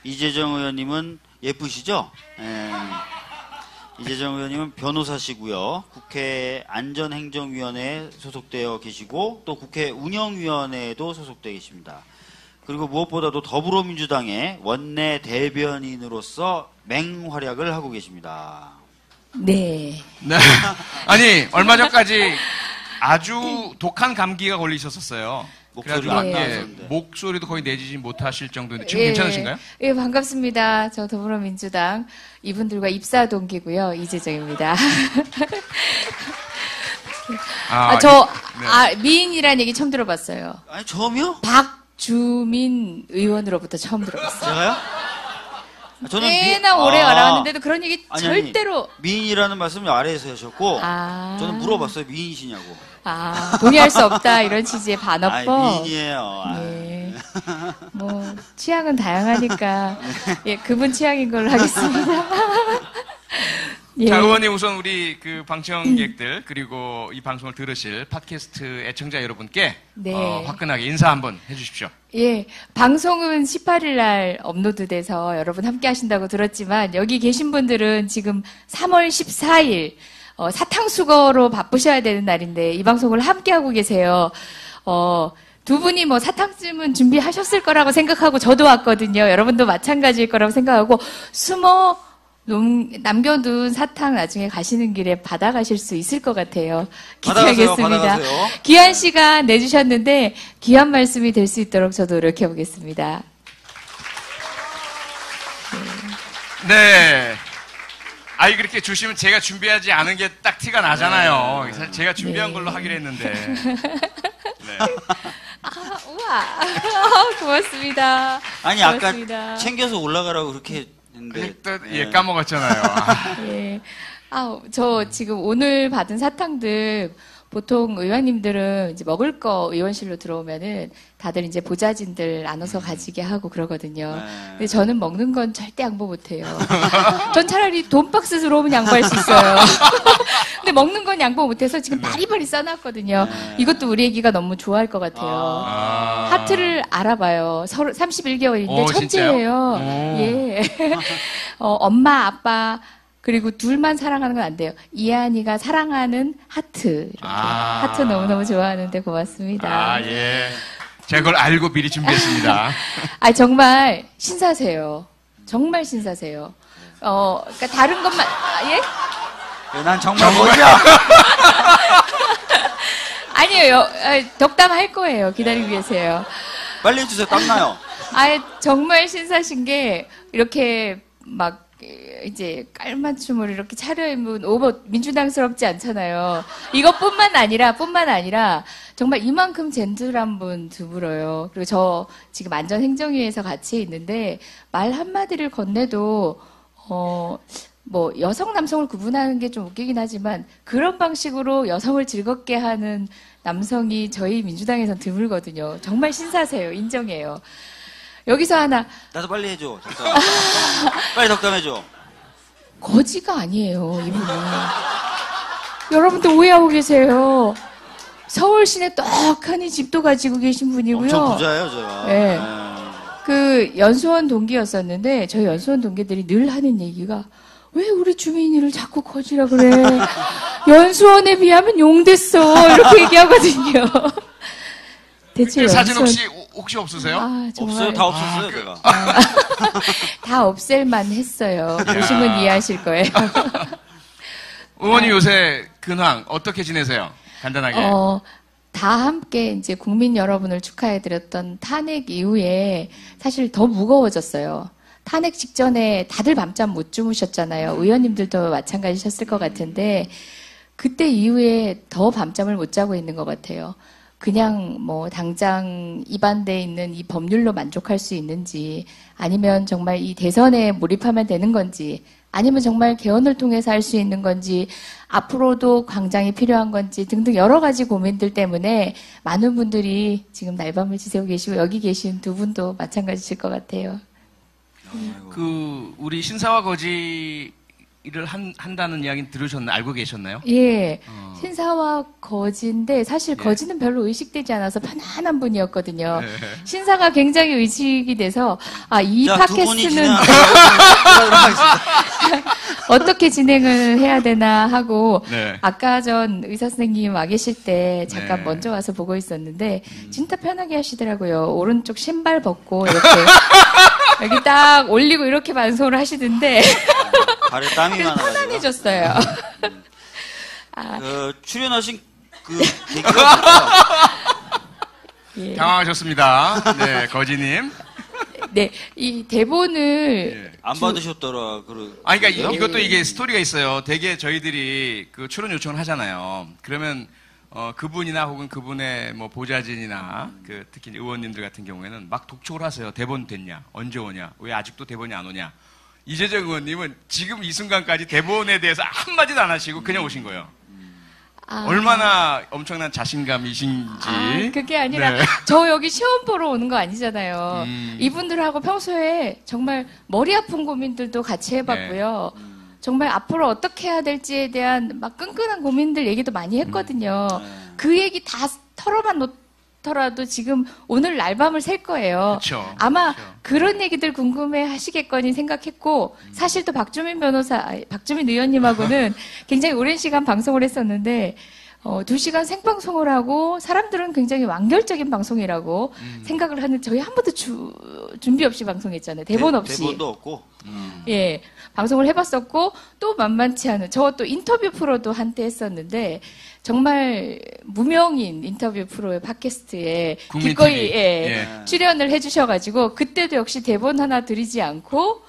이재정 의원님은 예쁘시죠? 예. 이재정 의원님은 변호사시고요. 국회 안전행정위원회에 소속되어 계시고 또 국회 운영위원회에도 소속되어 계십니다. 그리고 무엇보다도 더불어민주당의 원내 대변인으로서 맹활약을 하고 계십니다. 네. 네. 아니, 얼마 전까지 아주 독한 감기가 걸리셨었어요. 목소리가 안 네. 나왔었는데. 목소리도 거의 내지지 못하실 정도인데 지금 괜찮으신가요? 예, 반갑습니다. 저 더불어민주당 이분들과 입사 동기고요. 이재정입니다. 미인이라는 얘기 처음 들어봤어요. 아니, 처음이요? 박주민 의원으로부터 처음 들어봤어요. 제가요? 저는 꽤나 오래 알아왔는데도 그런 얘기 절대로. 미인이라는 말씀을 아래에서 하셨고, 아. 저는 물어봤어요. 미인이시냐고. 동의할 수 없다. 이런 취지의 반어법. 미인이에요. 네. 뭐, 취향은 다양하니까, 예, 그분 취향인 걸로 하겠습니다. 예. 자, 의원님 우선 우리 그 방청객들 그리고 이 방송을 들으실 팟캐스트 애청자 여러분께 네. 화끈하게 인사 한번 해주십시오. 예, 방송은 18일 날 업로드돼서 여러분 함께 하신다고 들었지만 여기 계신 분들은 지금 3월 14일 사탕수거로 바쁘셔야 되는 날인데 이 방송을 함께 하고 계세요. 두 분이 뭐 사탕쯤은 준비하셨을 거라고 생각하고 저도 왔거든요. 여러분도 마찬가지일 거라고 생각하고 남겨둔 사탕 나중에 가시는 길에 받아가실 수 있을 것 같아요. 기대하겠습니다. 받아가세요. 귀한 시간 내주셨는데 귀한 말씀이 될 수 있도록 저도 노력해보겠습니다. 네. 아이 그렇게 주시면 제가 준비하지 않은 게 딱 티가 나잖아요. 사실 제가 준비한 걸로 하기로 했는데. 네. 우와. 고맙습니다. 아니, 고맙습니다. 아까 챙겨서 올라가라고 그렇게 했는데. 예, 까먹었잖아요. 예. 저 지금 오늘 받은 사탕들 보통 의원님들은 이제 먹을 거 의원실로 들어오면은 다들 이제 보좌진들 나눠서 가지게 하고 그러거든요. 근데 저는 먹는 건 절대 양보 못 해요. 전 차라리 돈박스 들어오면 양보할 수 있어요. 근데 먹는 건 양보 못 해서 지금 바리바리 써놨거든요. 이것도 우리 애기가 너무 좋아할 것 같아요. 하트를 알아봐요. 31개월인데 천재예요. 예. 엄마, 아빠, 그리고 둘만 사랑하는 건 안 돼요. 이한이가 사랑하는 하트. 이렇게. 하트 너무너무 좋아하는데 고맙습니다. 예. 제가 그걸 알고 미리 준비했습니다. 정말 신사세요. 정말 신사세요. 그러니까 다른 것만, 예? 난 정말 뭐야? 아니에요. 덕담할 거예요. 기다리고 계세요. 빨리 해주세요. 땀나요. 정말 신사신 게, 이렇게 막, 이제 깔맞춤으로 이렇게 차려입은 민주당스럽지 않잖아요. 이것뿐만 아니라 정말 이만큼 젠틀한 분 드물어요. 그리고 저 지금 안전행정위에서 같이 있는데 말 한마디를 건네도 뭐 여성 남성을 구분하는 게 좀 웃기긴 하지만 그런 방식으로 여성을 즐겁게 하는 남성이 저희 민주당에선 드물거든요. 정말 신사세요. 인정해요. 여기서 하나. 나도 빨리 해줘. 덕담. 빨리 덕담해줘. 거지가 아니에요, 이분은. 여러분들 오해하고 계세요. 서울 시내 떡하니 집도 가지고 계신 분이고요. 엄청 부자예요, 제가. 네. 그 연수원 동기였었는데 저희 연수원 동기들이 늘 하는 얘기가 왜 우리 주민이를 자꾸 거지라 그래. 연수원에 비하면 용됐어. 이렇게 얘기하거든요. 대체 그 사진 혹시 없으세요? 없어요? 다 없었어요, 제가. 다 없앨만 했어요. 보시면 이해하실 거예요. 의원님 요새 근황 어떻게 지내세요? 간단하게. 다 함께 이제 국민 여러분을 축하해드렸던 탄핵 이후에 사실 더 무거워졌어요. 탄핵 직전에 다들 밤잠 못 주무셨잖아요. 의원님들도 마찬가지셨을 것 같은데 그때 이후에 더 밤잠을 못 자고 있는 것 같아요. 그냥 뭐 당장 입안돼 있는 이 법률로 만족할 수 있는지 아니면 정말 이 대선에 몰입하면 되는 건지 아니면 정말 개헌을 통해서 할 수 있는 건지 앞으로도 광장이 필요한 건지 등등 여러 가지 고민들 때문에 많은 분들이 지금 날밤을 지새고 계시고 여기 계신 두 분도 마찬가지실 것 같아요. 그 우리 신사와 거지 일을 한다는 이야기는 들으셨나요? 알고 계셨나요? 예. 신사와 거지인데 사실 예. 거지는 별로 의식되지 않아서 편안한 분이었거든요. 네. 신사가 굉장히 의식이 돼서 이 자, 두 분이 팟캐스트는 진행하도록 하겠습니다. 어떻게 진행을 해야 되나 하고 네. 아까 전 의사 선생님 와 계실 때 잠깐 네. 먼저 와서 보고 있었는데 진짜 편하게 하시더라고요. 오른쪽 신발 벗고 이렇게 여기 딱 올리고 이렇게 방송을 하시던데 발에 땀이 그래서 많아가지고. 편안해졌어요. 출연하신 그 계기가 뭐죠? 예. 당황하셨습니다. 네, 거지님. 네, 이 대본을 예. 안 받으셨더라. 그러니까 그래요? 이것도 이게 스토리가 있어요. 되게 저희들이 그 출연 요청을 하잖아요. 그러면 그분이나 혹은 그분의 뭐 보좌진이나 그 특히 의원님들 같은 경우에는 막 독촉을 하세요. 대본 됐냐? 언제 오냐? 왜 아직도 대본이 안 오냐? 이재정 의원님은 지금 이 순간까지 대본에 대해서 한마디도 안 하시고 그냥 오신 거예요. 얼마나 엄청난 자신감이신지. 그게 아니라 네. 저 여기 시험 보러 오는 거 아니잖아요. 음. 이분들하고 평소에 정말 머리 아픈 고민들도 같이 해봤고요. 네. 정말 앞으로 어떻게 해야 될지에 대한 막 끈끈한 고민들 얘기도 많이 했거든요. 네. 그 얘기 다 털어만 놓더라도 지금 오늘 날밤을 샐 거예요. 그쵸. 아마 그쵸. 그런 얘기들 궁금해 하시겠거니 생각했고, 사실 또 박주민 의원님하고는 굉장히 오랜 시간 방송을 했었는데, 2시간 생방송을 하고, 사람들은 굉장히 완결적인 방송이라고 생각을 하는, 저희 한 번도 준비 없이 방송했잖아요. 대본 없이. 대본도 없고. 예, 방송을 해봤었고, 또 만만치 않은, 저 또 인터뷰 프로도 한때 했었는데, 정말 무명인 인터뷰 프로의 팟캐스트에 국민 기꺼이 TV. 예. 출연을 해주셔가지고, 그때도 역시 대본 하나 드리지 않고,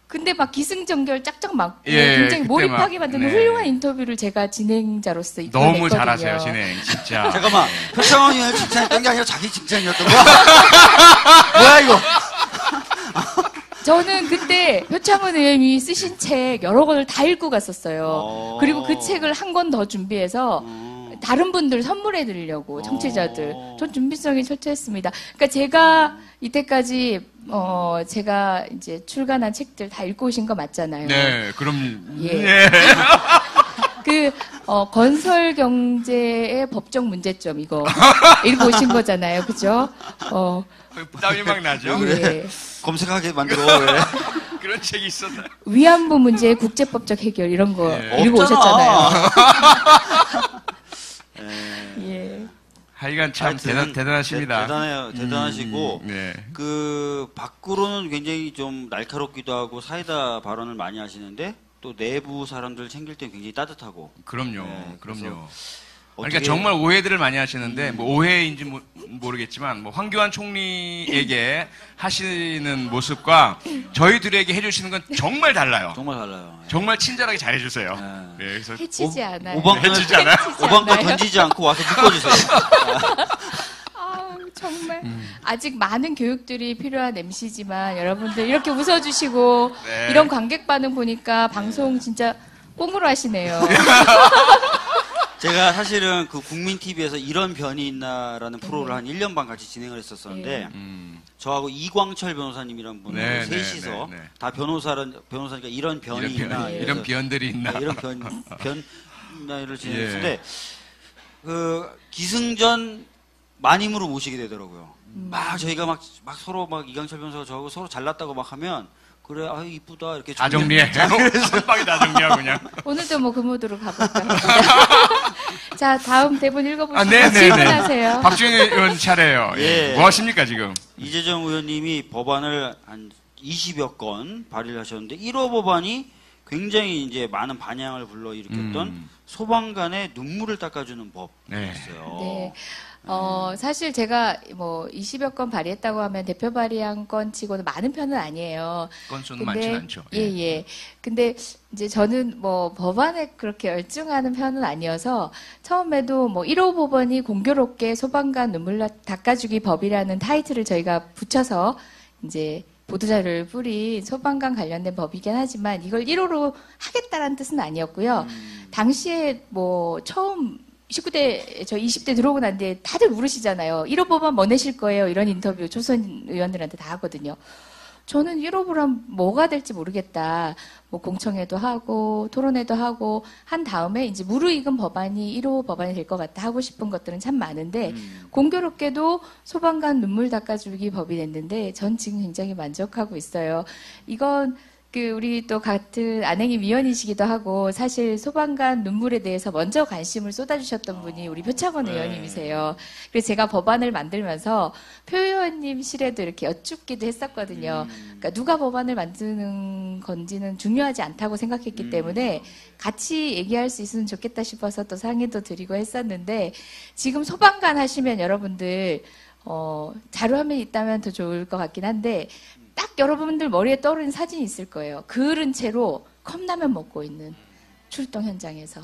근데 막 기승전결 짝짝 맞고 예, 굉장히 그때 몰입하게 막, 만드는 네. 훌륭한 인터뷰를 제가 진행자로서 너무 이끌어냈거든요. 잘하세요, 진행. 진짜. 잠깐만. 표창원 의원 칭찬했던 게 아니라 자기 칭찬이었던 거야? 뭐야, 이거? 저는 그때 표창원 의원이 쓰신 책 여러 권을 다 읽고 갔었어요. 그리고 그 책을 한 권 더 준비해서 다른 분들 선물해 드리려고, 청취자들. 전 준비성이 철저했습니다. 그러니까 제가 이때까지 제가 이제 출간한 책들 다 읽고 오신 거 맞잖아요. 네, 그럼. 예. 네. 건설 경제의 법적 문제점 이거 읽고 오신 거잖아요. 그죠? 땀이 막 나죠? 예. 검색하게 만들어, 왜? 그런 책이 있었나? 위안부 문제의 국제법적 해결 이런 거 예. 읽고 없잖아. 오셨잖아요. 예. 하여간 참 하여튼 대단하십니다. 대단해요. 대단하시고. 네. 그 밖으로는 굉장히 좀 날카롭기도 하고 사이다 발언을 많이 하시는데 또 내부 사람들 챙길 땐 굉장히 따뜻하고. 그럼요. 네, 그럼요. 그래서 그러니까 어떻게- 정말 오해들을 많이 하시는데 뭐 오해인지 모르겠지만 뭐 황교안 총리에게 하시는 모습과 저희들에게 해주시는 건 정말 달라요. 정말 달라요. 정말 친절하게 잘해주세요. 네. 네, 그래서 해치지 않아요. 해치지 않아요? 오방도 않아요. 던지지 않고 와서 묶어주세요. 아우, 정말 아직 많은 교육들이 필요한 MC지만 여러분들 이렇게 웃어주시고 네. 이런 관객 반응 보니까 방송 진짜 꽁으로 하시네요. 제가 사실은 그 국민 TV에서 이런 변이 있나라는 프로를 한 1년 반 같이 진행을 했었었는데 저하고 이광철 변호사님이란 분을 네, 셋이서 네, 네. 다 변호사니까 이런 변이 있나 이런 비연들이 있나? 이런 변을 진행했는데 그 기승전 마님으로 모시게 되더라고요. 막 저희가 막 서로 막 이광철 변호사가 저하고 서로 잘났다고 막 하면 그래 아 이쁘다 이렇게 다 정리해. 한 방에 다 정리하고 그냥. 오늘도 뭐 그 모드로 가볼까 합니다. 자, 다음 대본 읽어보시고 질문하세요. 박주민 의원 차례예요. 예. 뭐 하십니까 지금? 이재정 의원님이 법안을 한 20여 건 발의를 하셨는데 1호 법안이 굉장히 이제 많은 반향을 불러일으켰던 소방관의 눈물을 닦아주는 법이었어요. 네. 사실 제가 뭐 20여 건 발의했다고 하면 대표 발의한 건 치고는 많은 편은 아니에요. 건수는 많지는 않죠. 예. 근데 이제 저는 뭐 법안에 그렇게 열중하는 편은 아니어서 처음에도 뭐 1호 법원이 공교롭게 소방관 눈물 닦아주기 법이라는 타이틀을 저희가 붙여서 이제 보도자료를 뿌린 소방관 관련된 법이긴 하지만 이걸 1호로 하겠다라는 뜻은 아니었고요. 당시에 뭐 처음 19대, 저 20대 들어오고 난 뒤에 다들 물으시잖아요. 1호 법안 뭐 내실 거예요? 이런 인터뷰 조선 의원들한테 다 하거든요. 저는 1호 법안 뭐가 될지 모르겠다. 뭐 공청회도 하고 토론회도 하고 한 다음에 이제 무르익은 법안이 1호 법안이 될 것 같다 하고 싶은 것들은 참 많은데 공교롭게도 소방관 눈물 닦아주기 법이 됐는데 전 지금 굉장히 만족하고 있어요. 이건 우리 또 같은 안행위 위원이시기도 하고 사실 소방관 눈물에 대해서 먼저 관심을 쏟아주셨던 분이 우리 표창원 의원님이세요. 그래서 제가 법안을 만들면서 표 의원님실에도 이렇게 여쭙기도 했었거든요. 그러니까 누가 법안을 만드는 건지는 중요하지 않다고 생각했기 때문에 같이 얘기할 수 있으면 좋겠다 싶어서 또 상의도 드리고 했었는데 지금 소방관 하시면 여러분들 자료화면이 있다면 더 좋을 것 같긴 한데 딱 여러분들 머리에 떠오르는 사진이 있을 거예요. 그을은 채로 컵라면 먹고 있는 출동 현장에서.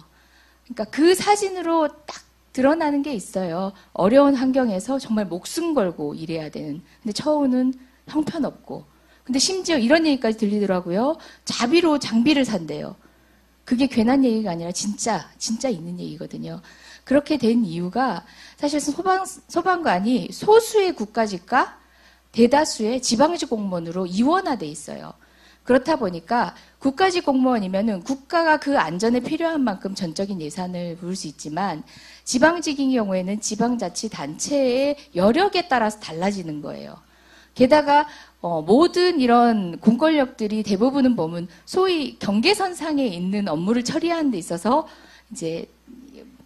그러니까 그 사진으로 딱 드러나는 게 있어요. 어려운 환경에서 정말 목숨 걸고 일해야 되는. 근데 처우는 형편없고. 근데 심지어 이런 얘기까지 들리더라고요. 자비로 장비를 산대요. 그게 괜한 얘기가 아니라 진짜 있는 얘기거든요. 그렇게 된 이유가 사실 소방관이 소수의 국가직과 대다수의 지방직 공무원으로 이원화돼 있어요. 그렇다 보니까 국가직 공무원이면은 국가가 그 안전에 필요한 만큼 전적인 예산을 부을 수 있지만 지방직인 경우에는 지방자치단체의 여력에 따라서 달라지는 거예요. 게다가 모든 이런 공권력들이 대부분은 보면 소위 경계선상에 있는 업무를 처리하는 데 있어서 이제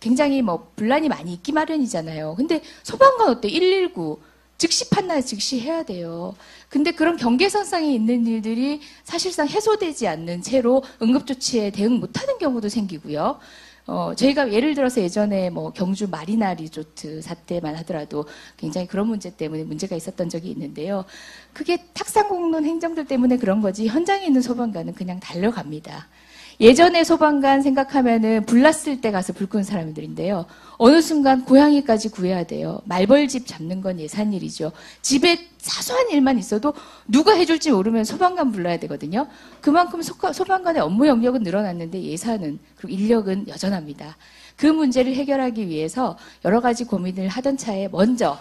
굉장히 분란이 많이 있기 마련이잖아요. 근데 소방관 어때? 119 즉시 판단, 즉시 해야 돼요. 근데 그런 경계선상에 있는 일들이 사실상 해소되지 않는 채로 응급조치에 대응 못하는 경우도 생기고요. 저희가 예를 들어서 예전에 경주 마리나 리조트 사태만 하더라도 굉장히 그런 문제 때문에 문제가 있었던 적이 있는데요. 그게 탁상공론 행정들 때문에 그런 거지 현장에 있는 소방관은 그냥 달려갑니다. 예전에 소방관 생각하면은 불 났을 때 가서 불 끄는 사람들인데요. 어느 순간 고양이까지 구해야 돼요. 말벌집 잡는 건 예산일이죠. 집에 사소한 일만 있어도 누가 해줄지 모르면 소방관 불러야 되거든요. 그만큼 소방관의 업무 영역은 늘어났는데 예산은 그리고 인력은 여전합니다. 그 문제를 해결하기 위해서 여러 가지 고민을 하던 차에 먼저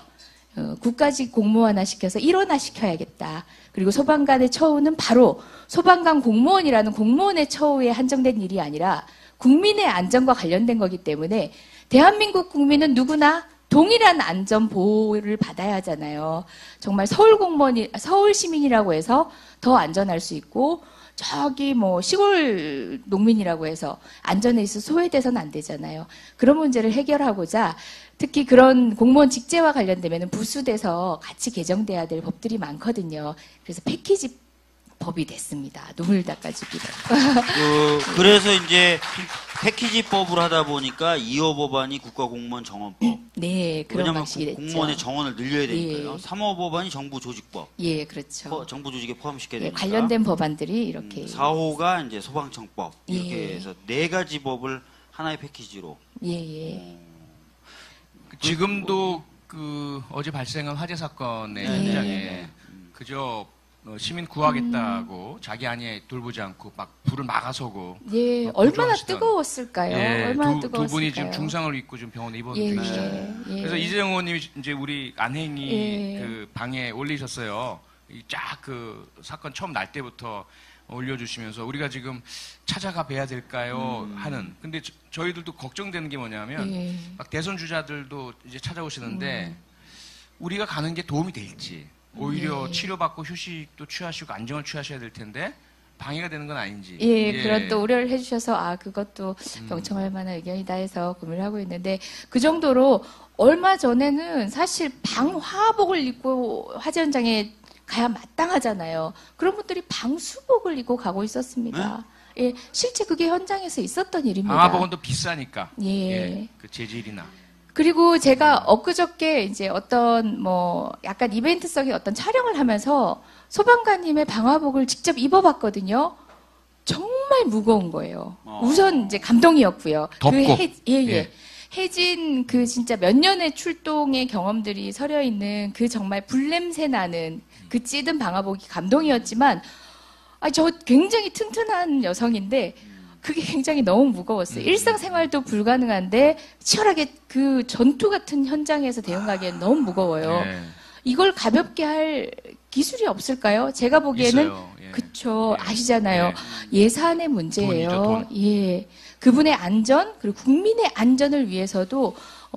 국가직 공무원화 시켜서 일원화 시켜야겠다. 그리고 소방관의 처우는 바로 소방관 공무원이라는 공무원의 처우에 한정된 일이 아니라 국민의 안전과 관련된 거기 때문에 대한민국 국민은 누구나 동일한 안전 보호를 받아야 하잖아요. 정말 서울 시민이라고 해서 더 안전할 수 있고 저기 시골 농민이라고 해서 안전에 있어 소외돼서는 안 되잖아요. 그런 문제를 해결하고자 특히 그런 공무원 직제와 관련되면 부수돼서 같이 개정돼야 될 법들이 많거든요. 그래서 패키지 법이 됐습니다. 눈물 닦아주기로. 그래서 이제 패키지법을 하다 보니까 2호 법안이 국가공무원 정원법. 네, 그런 왜냐하면 방식이 됐죠. 공무원의 정원을 늘려야 되니까요. 예. 3호 법안이 정부 조직법. 예, 그렇죠. 정부 조직에 포함시켜야 예, 되니까. 관련된 법안들이 이렇게. 4호가 이제 소방청법. 이렇게 예. 해서 4가지 법을 하나의 패키지로. 예. 지금도 어제 발생한 화재 사건의 현장에 그저 시민 구하겠다고 자기 안에 돌보지 않고 막 불을 막아서고. 예, 얼마나 뜨거웠을까요? 예, 얼마나 두 뜨거웠을까요? 분이 지금 중상을 입고 지금 병원에 입원돼 계시잖아요. 예. 그래서 이재용 의원님이 이제 우리 안행이 예. 그 방에 올리셨어요. 쫙 사건 처음 날 때부터 올려주시면서 우리가 지금 찾아가 뵈야 될까요? 하는. 근데 저희들도 걱정되는 게 뭐냐면 예. 막 대선 주자들도 이제 찾아오시는데 우리가 가는 게 도움이 될지 오히려 치료받고 휴식도 취하시고 안정을 취하셔야 될 텐데 방해가 되는 건 아닌지. 예, 그런 또 우려를 해주셔서 그것도 경청할 만한 의견이다 해서 고민을 하고 있는데 그 정도로 얼마 전에는 사실 방화복을 입고 화재 현장에 가야 마땅하잖아요. 그런 분들이 방수복을 입고 가고 있었습니다. 예, 실제 그게 현장에서 있었던 일입니다. 방화복은 또 비싸니까. 예. 그 재질이나. 그리고 제가 엊그저께 이제 어떤 약간 이벤트성의 어떤 촬영을 하면서 소방관님의 방화복을 직접 입어봤거든요. 정말 무거운 거예요. 우선 이제 감동이었고요. 덥고. 해진 진짜 몇 년의 출동의 경험들이 서려 있는 정말 불냄새 나는 그 찌든 방화복이 감동이었지만, 저 굉장히 튼튼한 여성인데, 그게 굉장히 너무 무거웠어요. 일상생활도 불가능한데, 치열하게 전투 같은 현장에서 대응하기엔 너무 무거워요. 이걸 가볍게 할 기술이 없을까요? 제가 보기에는 있어요. 예. 그쵸. 예. 아시잖아요. 예산의 문제예요. 돈이죠, 돈. 예. 그분의 안전 그리고 국민의 안전을 위해서도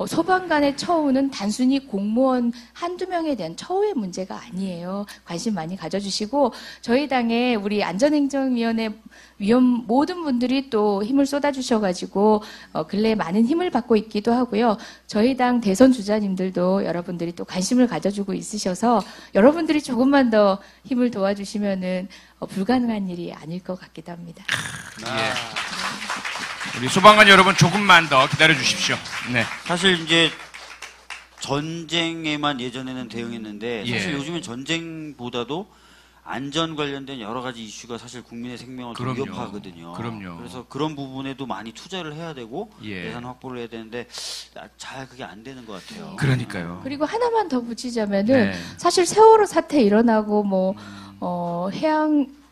소방관의 처우는 단순히 공무원 한두 명에 대한 처우의 문제가 아니에요. 관심 많이 가져주시고 저희 당의 우리 안전행정위원회 위원 모든 분들이 또 힘을 쏟아주셔가지고 근래에 많은 힘을 받고 있기도 하고요. 저희 당 대선 주자님들도 여러분들이 또 관심을 가져주고 있으셔서 여러분들이 조금만 더 힘을 도와주시면은 불가능한 일이 아닐 것 같기도 합니다. 우리 소방관 여러분 조금만 더 기다려 주십시오. 네. 사실 이제 전쟁에만 예전에는 대응했는데 사실 예. 요즘엔 전쟁보다도 안전 관련된 여러 가지 이슈가 사실 국민의 생명을 더 그럼요. 위협하거든요. 그럼요. 그래서 그런 부분에도 많이 투자를 해야 되고 예. 예산 확보를 해야 되는데 잘 그게 안 되는 것 같아요. 그러니까요. 그리고 하나만 더 붙이자면은 네. 사실 세월호 사태 일어나고 뭐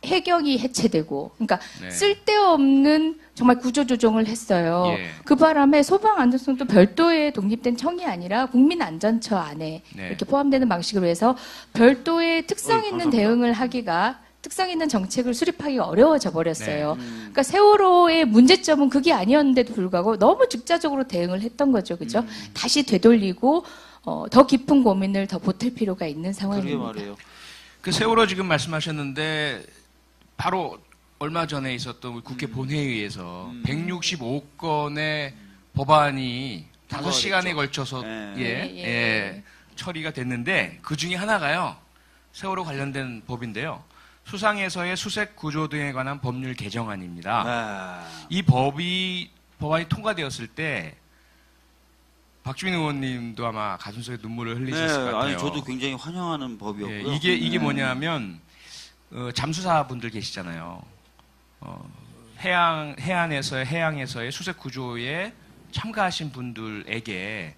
해경이 해체되고 그러니까 네. 쓸데없는 정말 구조조정을 했어요. 예. 그 바람에 소방안전성도 별도의 독립된 청이 아니라 국민안전처 안에 네. 이렇게 포함되는 방식으로 해서 별도의 특성 있는 감사합니다. 대응을 하기가 특성 있는 정책을 수립하기가 어려워져 버렸어요. 네. 그러니까 세월호의 문제점은 그게 아니었는데도 불구하고 너무 즉자적으로 대응을 했던 거죠. 그죠? 다시 되돌리고 더 깊은 고민을 더 보탤 필요가 있는 그러게 상황입니다. 말이에요. 그 세월호 지금 말씀하셨는데 바로 얼마 전에 있었던 우리 국회 본회의에서 165건의 법안이 5시간에 걸쳐서 예. 처리가 됐는데 그 중에 하나가요. 세월호 관련된 법인데요. 수상에서의 수색 구조 등에 관한 법률 개정안입니다. 이 법안이 통과되었을 때 박주민 의원님도 아마 가슴속에 눈물을 흘리셨을 것 같아요. 아니 저도 굉장히 환영하는 법이었고요. 이게 뭐냐면 잠수사분들 계시잖아요. 해양에서의 수색 구조에 참가하신 분들에게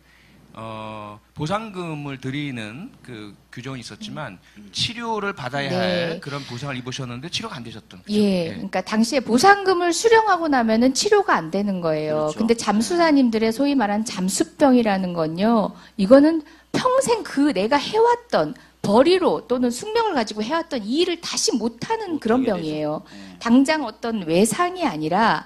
보상금을 드리는 그 규정이 있었지만 치료를 받아야 할 그런 보상을 입으셨는데 치료가 안 되셨던. 그죠? 예, 그러니까 당시에 보상금을 수령하고 나면은 치료가 안 되는 거예요. 그렇죠. 근데 잠수사님들의 소위 말한 잠수병이라는 건요, 이거는 평생 내가 해왔던 벌이로 또는 숙명을 가지고 해왔던 이 일을 다시 못하는 그런 못하게 병이에요. 되죠. 네. 당장 어떤 외상이 아니라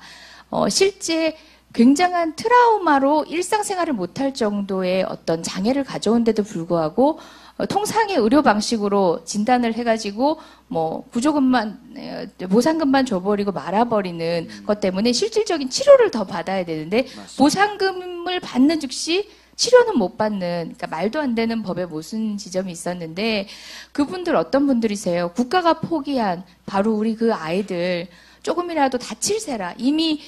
실제 굉장한 트라우마로 일상생활을 못할 정도의 어떤 장애를 가져온데도 불구하고 통상의 의료 방식으로 진단을 해가지고 뭐 구조금만 보상금만 줘버리고 말아버리는 것 때문에 실질적인 치료를 더 받아야 되는데 맞습니다. 보상금을 받는 즉시 치료는 못 받는, 그러니까 말도 안 되는 법의 모순 지점이 있었는데 그분들 어떤 분들이세요? 국가가 포기한 바로 우리 그 아이들 조금이라도 다칠세라 이미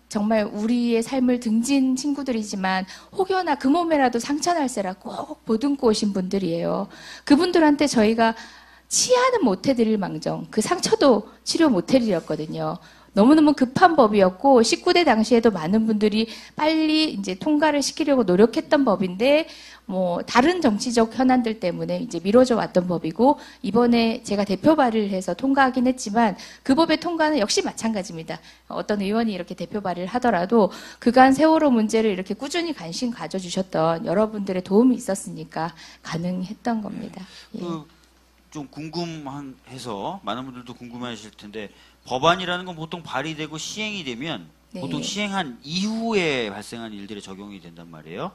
정말 우리의 삶을 등진 친구들이지만 혹여나 그 몸에라도 상처날세라 꼭 보듬고 오신 분들이에요. 그분들한테 저희가 치아는 못 해드릴 망정 그 상처도 치료 못 해드렸거든요. 너무너무 급한 법이었고 19대 당시에도 많은 분들이 빨리 이제 통과를 시키려고 노력했던 법인데 뭐 다른 정치적 현안들 때문에 이제 미뤄져 왔던 법이고 이번에 제가 대표 발의를 해서 통과하긴 했지만 그 법의 통과는 역시 마찬가지입니다. 어떤 의원이 이렇게 대표 발의를 하더라도 그간 세월호 문제를 이렇게 꾸준히 관심 가져주셨던 여러분들의 도움이 있었으니까 가능했던 겁니다. 예. 좀 궁금해서 많은 분들도 궁금해하실 텐데 법안이라는 건 보통 발의되고 시행이 되면 네. 보통 시행한 이후에 발생한 일들에 적용이 된단 말이에요.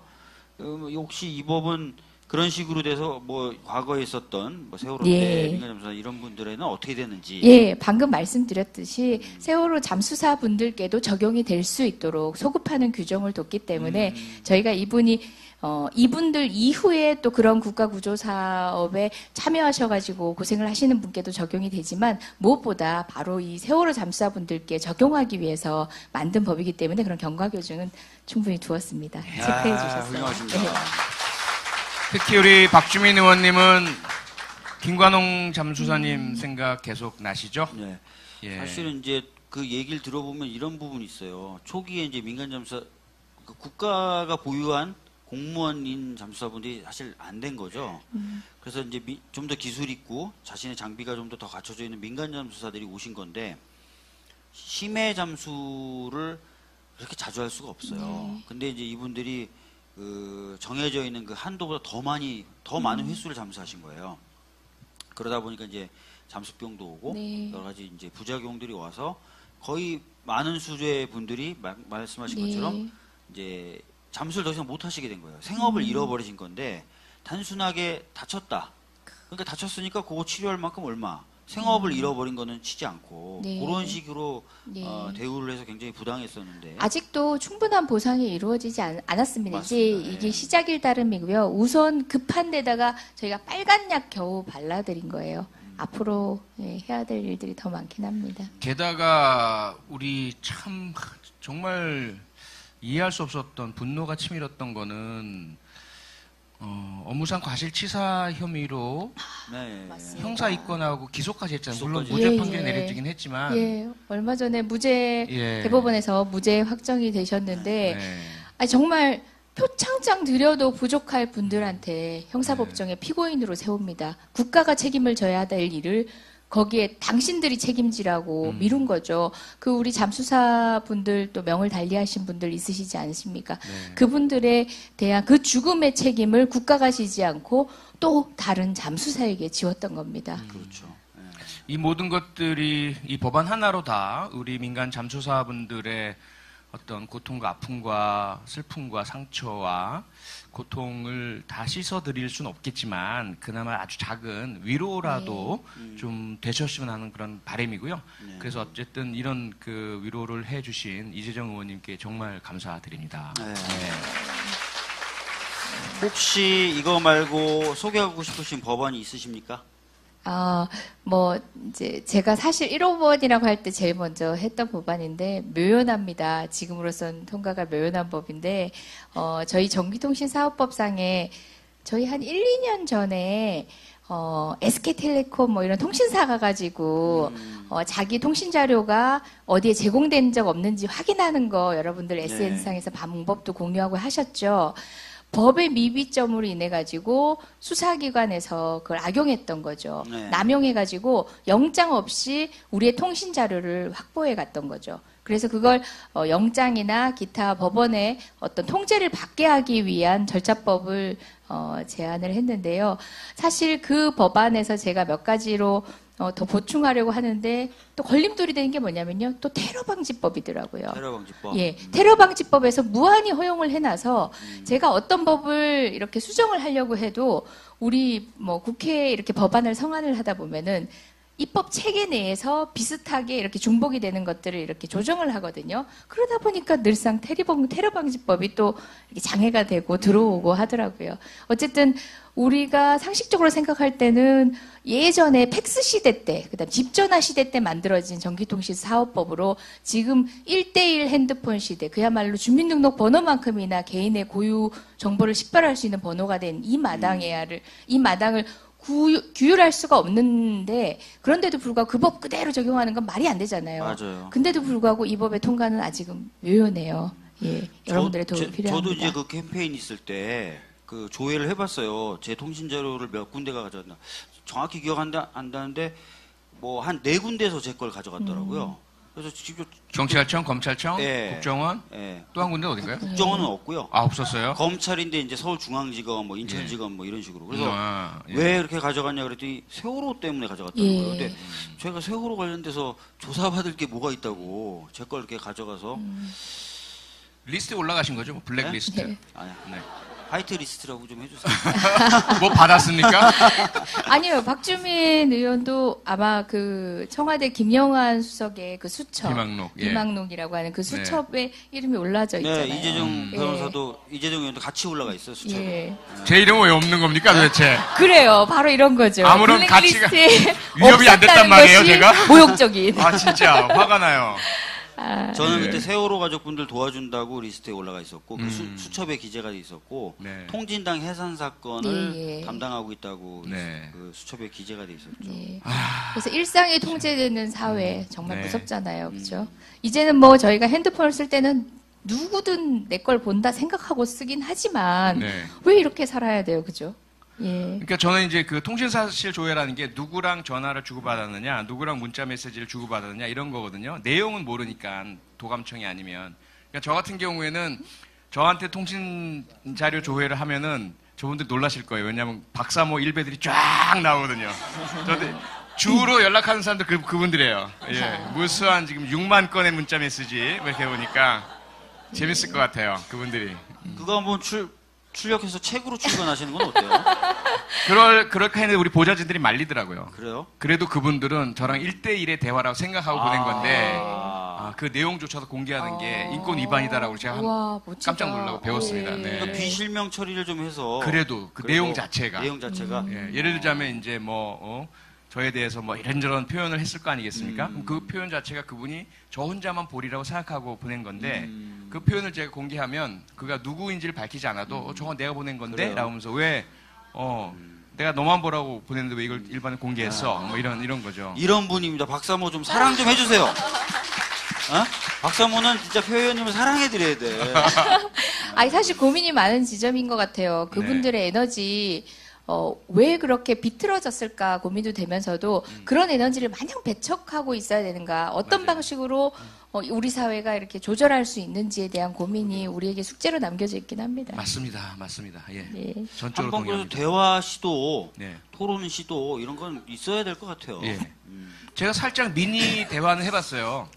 혹시 이 법은 그런 식으로 돼서 뭐 과거에 있었던 뭐 세월호 때 민간잠수사 이런 분들에는 어떻게 되는지. 예, 방금 말씀드렸듯이 세월호 잠수사 분들께도 적용이 될 수 있도록 소급하는 규정을 뒀기 때문에 저희가 이분들 이후에 또 그런 국가구조사업에 참여하셔가지고 고생을 하시는 분께도 적용이 되지만 무엇보다 바로 이 세월호 잠수사분들께 적용하기 위해서 만든 법이기 때문에 그런 경과교정은 충분히 두었습니다. 체크해 주셨어요. 훌륭하십니다. 네. 특히 우리 박주민 의원님은 김관홍 잠수사님 생각 계속 나시죠? 네. 예. 사실은 이제 그 얘기를 들어보면 이런 부분이 있어요. 초기에 이제 민간잠수사 국가가 보유한 공무원인 잠수사분들이 사실 안 된 거죠. 그래서 이제 좀 더 기술 있고 자신의 장비가 좀 더 갖춰져 있는 민간 잠수사들이 오신 건데 심해 잠수를 그렇게 자주 할 수가 없어요. 근데 이제 이분들이 정해져 있는 그 한도보다 더 많은 횟수를 잠수하신 거예요. 그러다 보니까 이제 잠수병도 오고 네. 여러 가지 이제 부작용들이 와서 거의 많은 수주의 분들이 말씀하신 네. 것처럼 이제 잠수를 더 이상 못 하시게 된 거예요. 생업을 잃어버리신 건데 단순하게 다쳤다. 그러니까 다쳤으니까 그거 치료할 만큼 얼마. 생업을 잃어버린 거는 치지 않고 네. 그런 식으로 네. 대우를 해서 굉장히 부당했었는데 아직도 충분한 보상이 이루어지지 않았습니다. 맞습니다. 이제 이게 네. 시작일 따름이고요. 우선 급한 데다가 저희가 빨간 약 겨우 발라드린 거예요. 앞으로 해야 될 일들이 더 많긴 합니다. 게다가 우리 참 정말 이해할 수 없었던 분노가 치밀었던 거는 업무상 과실치사 혐의로 네. 맞습니다. 형사 입건하고 기소까지 했잖아요. 물론 기소까지. 무죄 예, 판결이 예. 내려지긴 했지만 예, 얼마 전에 무죄 예. 대법원에서 무죄 확정이 되셨는데 네. 아니, 정말 표창장 드려도 부족할 분들한테 형사법정에 피고인으로 세웁니다. 국가가 책임을 져야 될 일을 거기에 당신들이 책임지라고 미룬 거죠. 그 우리 잠수사 분들 또 명을 달리하신 분들 있으시지 않으십니까? 네. 그분들에 대한 그 죽음의 책임을 국가가 지지 않고 또 다른 잠수사에게 지웠던 겁니다. 그렇죠. 네. 이 모든 것들이 이 법안 하나로 다 우리 민간 잠수사분들의 어떤 고통과 아픔과 슬픔과 상처와 고통을 다 씻어드릴 수는 없겠지만 그나마 아주 작은 위로라도 좀 되셨으면 하는 그런 바람이고요. 네. 그래서 어쨌든 이런 그 위로를 해주신 이재정 의원님께 정말 감사드립니다. 네. 네. 혹시 이거 말고 소개하고 싶으신 법안이 있으십니까? 뭐, 이제, 제가 사실 1호법이라고 할 때 제일 먼저 했던 법안인데, 묘연합니다. 지금으로선 통과가 묘연한 법인데, 저희 전기통신사업법상에 저희 한 1, 2년 전에, SK텔레콤 뭐 이런 통신사가 가지고, 자기 통신 자료가 어디에 제공된 적 없는지 확인하는 거 여러분들 SNS상에서 방법도 공유하고 하셨죠. 법의 미비점으로 인해 가지고 수사기관에서 그걸 악용했던 거죠. 네. 남용해가지고 영장 없이 우리의 통신 자료를 확보해 갔던 거죠. 그래서 그걸 영장이나 기타 법원의 어떤 통제를 받게 하기 위한 절차법을 제안을 했는데요. 사실 그 법안에서 제가 몇 가지로 더 보충하려고 하는데 또 걸림돌이 되는 게 뭐냐면요. 또 테러방지법이더라고요. 테러방지법. 예, 테러방지법에서 무한히 허용을 해놔서 제가 어떤 법을 이렇게 수정을 하려고 해도 우리 뭐 국회에 이렇게 법안을 성안을 하다 보면은 입법 체계 내에서 비슷하게 이렇게 중복이 되는 것들을 이렇게 조정을 하거든요. 그러다 보니까 늘상 테러방지법이 또 이렇게 장애가 되고 들어오고 하더라고요. 어쨌든 우리가 상식적으로 생각할 때는 예전에 팩스 시대 때, 그다음 집전화 시대 때 만들어진 전기통신 사업법으로 지금 1대1 핸드폰 시대, 그야말로 주민등록 번호만큼이나 개인의 고유 정보를 식별할 수 있는 번호가 된 이 마당을 규율할 수가 없는데 그런데도 불구하고 그 법 그대로 적용하는 건 말이 안 되잖아요. 맞아요. 근데도 불구하고 이 법의 통과는 아직은 묘연해요. 예, 여러분들의 도움이 필요합니다. 저도 이제 그 캠페인 있을 때 그 조회를 해봤어요. 제 통신 자료를 몇 군데가 가져갔나. 정확히 기억한다는데 뭐 한 4군데에서 제 걸 가져갔더라고요. 그래서 지금 경찰청, 검찰청, 예. 국정원, 예. 또 한 군데 어딘가요? 국정원은 없고요. 아, 없었어요? 검찰인데 이제 서울중앙지검, 뭐 인천지검 뭐 이런 식으로. 그래서 예. 왜 이렇게 가져갔냐 그랬더니 세월호 때문에 가져갔다는 예. 거예요. 근데 제가 세월호 관련돼서 조사받을 게 뭐가 있다고 제 걸 이렇게 가져가서 리스트에 올라가신 거죠? 뭐 블랙리스트. 네. 아니, 네. 화이트 리스트라고 좀 해주세요. 뭐 받았습니까? 아니요, 박주민 의원도 아마 그 청와대 김영환 수석의 그 수첩, 비망록, 예. 비망록이라고 하는 그 수첩에 이름이 올라져 있잖아요. 네, 이재정 예. 변호사도 이재정 의원도 같이 올라가 있어요 수첩에. 예. 제 이름은 왜 없는 겁니까 도대체? 그래요, 바로 이런 거죠. 아무런 블랙리스트에 위협이 안 됐단 없었다는 말이에요, 것이 제가? 모욕적인. 아 진짜 화가 나요. 저는 네. 그때 세월호 가족분들 도와준다고 리스트에 올라가 있었고 그 음. 수첩에 기재가 돼 있었고 네. 통진당 해산 사건을 예, 예. 담당하고 있다고 네. 그 수첩에 기재가 돼 있었죠. 예. 그래서 일상이 통제되는 사회 정말 네. 무섭잖아요, 그렇죠? 이제는 뭐 저희가 핸드폰을 쓸 때는 누구든 내 걸 본다 생각하고 쓰긴 하지만 네. 왜 이렇게 살아야 돼요, 그죠? 예. 그러니까 저는 이제 그 통신사실 조회라는 게 누구랑 전화를 주고받았느냐, 누구랑 문자 메시지를 주고받았느냐 이런 거거든요. 내용은 모르니까 도감청이 아니면. 그러니까 저 같은 경우에는 저한테 통신 자료 조회를 하면은 저분들 놀라실 거예요. 왜냐하면 박사모 일배들이 쫙 나오거든요. 저한테 주로 연락하는 사람들 그분들이에요. 예, 무수한 지금 6만 건의 문자 메시지 이렇게 보니까 재밌을 것 같아요. 그분들이. 그거 한번 출력해서 책으로 출간하시는 건 어때요? 그렇게 했는데 우리 보좌진들이 말리더라고요. 그래요? 그래도 그분들은 저랑 1대1의 대화라고 생각하고 보낸 건데 그 내용조차도 공개하는 게 인권 위반이다라고 제가 우와, 깜짝 놀라고 배웠습니다. 예. 네. 그러니까 비실명 처리를 좀 해서 그래도 그 그래도 내용 자체가 음. 예를 들자면 이제 저에 대해서 뭐 이런저런 표현을 했을 거 아니겠습니까? 그럼 그 표현 자체가 그분이 저 혼자만 보리라고 생각하고 보낸 건데 그 표현을 제가 공개하면 그가 누구인지를 밝히지 않아도 저건 내가 보낸 건데 그래요. 라면서 왜 내가 너만 보라고 보냈는데 왜 이걸 일반에 공개했어? 뭐 이런 거죠. 이런 분입니다. 박사모 좀 사랑 좀 해주세요. 어? 박사모는 진짜 표 의원님을 사랑해드려야 돼. 아니, 사실 고민이 많은 지점인 것 같아요. 그분들의 에너지, 왜 그렇게 비틀어졌을까 고민도 되면서도 그런 에너지를 마냥 배척하고 있어야 되는가, 어떤 맞아요. 방식으로 우리 사회가 이렇게 조절할 수 있는지에 대한 고민이 우리에게 숙제로 남겨져 있긴 합니다. 맞습니다. 예. 예. 전적으로 한번 그래도 동의합니다. 대화 시도, 네. 토론 시도 이런 건 있어야 될 것 같아요. 예. 제가 살짝 미니 대화는 해봤어요.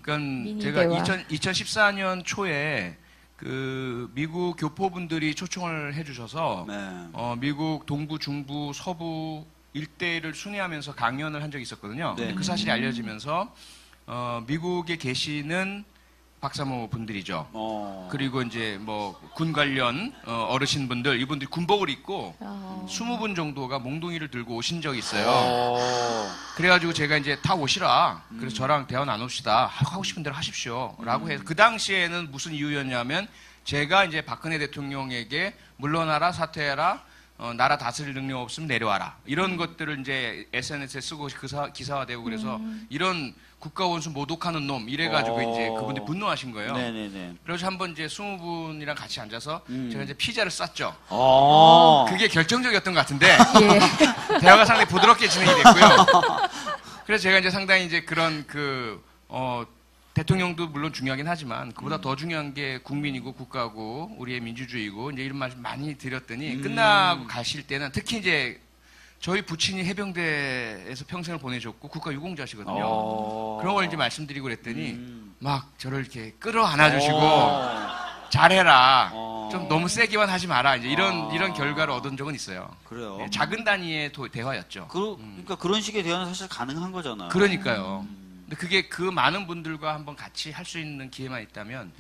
그러니까 미니 제가 대화. 2014년 초에 그 미국 교포분들이 초청을 해주셔서 네. 미국 동부, 중부, 서부 일대를 순회하면서 강연을 한 적이 있었거든요. 네. 그 사실이 알려지면서 미국에 계시는 박사모 분들이죠. 그리고 이제 뭐 군 관련 어르신분들 이분들이 군복을 입고 20분 정도가 몽둥이를 들고 오신 적이 있어요. 그래가지고 제가 이제 다 오시라. 그래서 저랑 대화 나눕시다. 하고 싶은 대로 하십시오. 라고 해서 그 당시에는 무슨 이유였냐면 제가 이제 박근혜 대통령에게 물러나라, 사퇴해라, 나라 다스릴 능력 없으면 내려와라. 이런 것들을 이제 SNS에 쓰고 기사화되고 그래서 이런 국가원수 모독하는 놈 이래가지고 이제 그분들이 분노하신 거예요. 네네네. 그래서 한번 이제 20분이랑 같이 앉아서 제가 이제 피자를 쌌죠. 그게 결정적이었던 것 같은데 예. 대화가 상당히 부드럽게 진행이 됐고요. 그래서 제가 이제 상당히 이제 그런 대통령도 물론 중요하긴 하지만 그보다 더 중요한 게 국민이고 국가고 우리의 민주주의고 이제 이런 말씀 많이 드렸더니 끝나고 가실 때는 특히 이제 저희 부친이 해병대에서 평생을 보내셨고 국가 유공자시거든요. 그런 걸 이제 말씀드리고 그랬더니 막 저를 이렇게 끌어안아 주시고 잘해라. 좀 너무 세게만 하지 마라. 이제 이런 결과를 얻은 적은 있어요. 그래요. 네, 작은 단위의 대화였죠. 그러니까 그런 식의 대화는 사실 가능한 거잖아요. 그러니까요. 근데 그게 그 많은 분들과 한번 같이 할 수 있는 기회만 있다면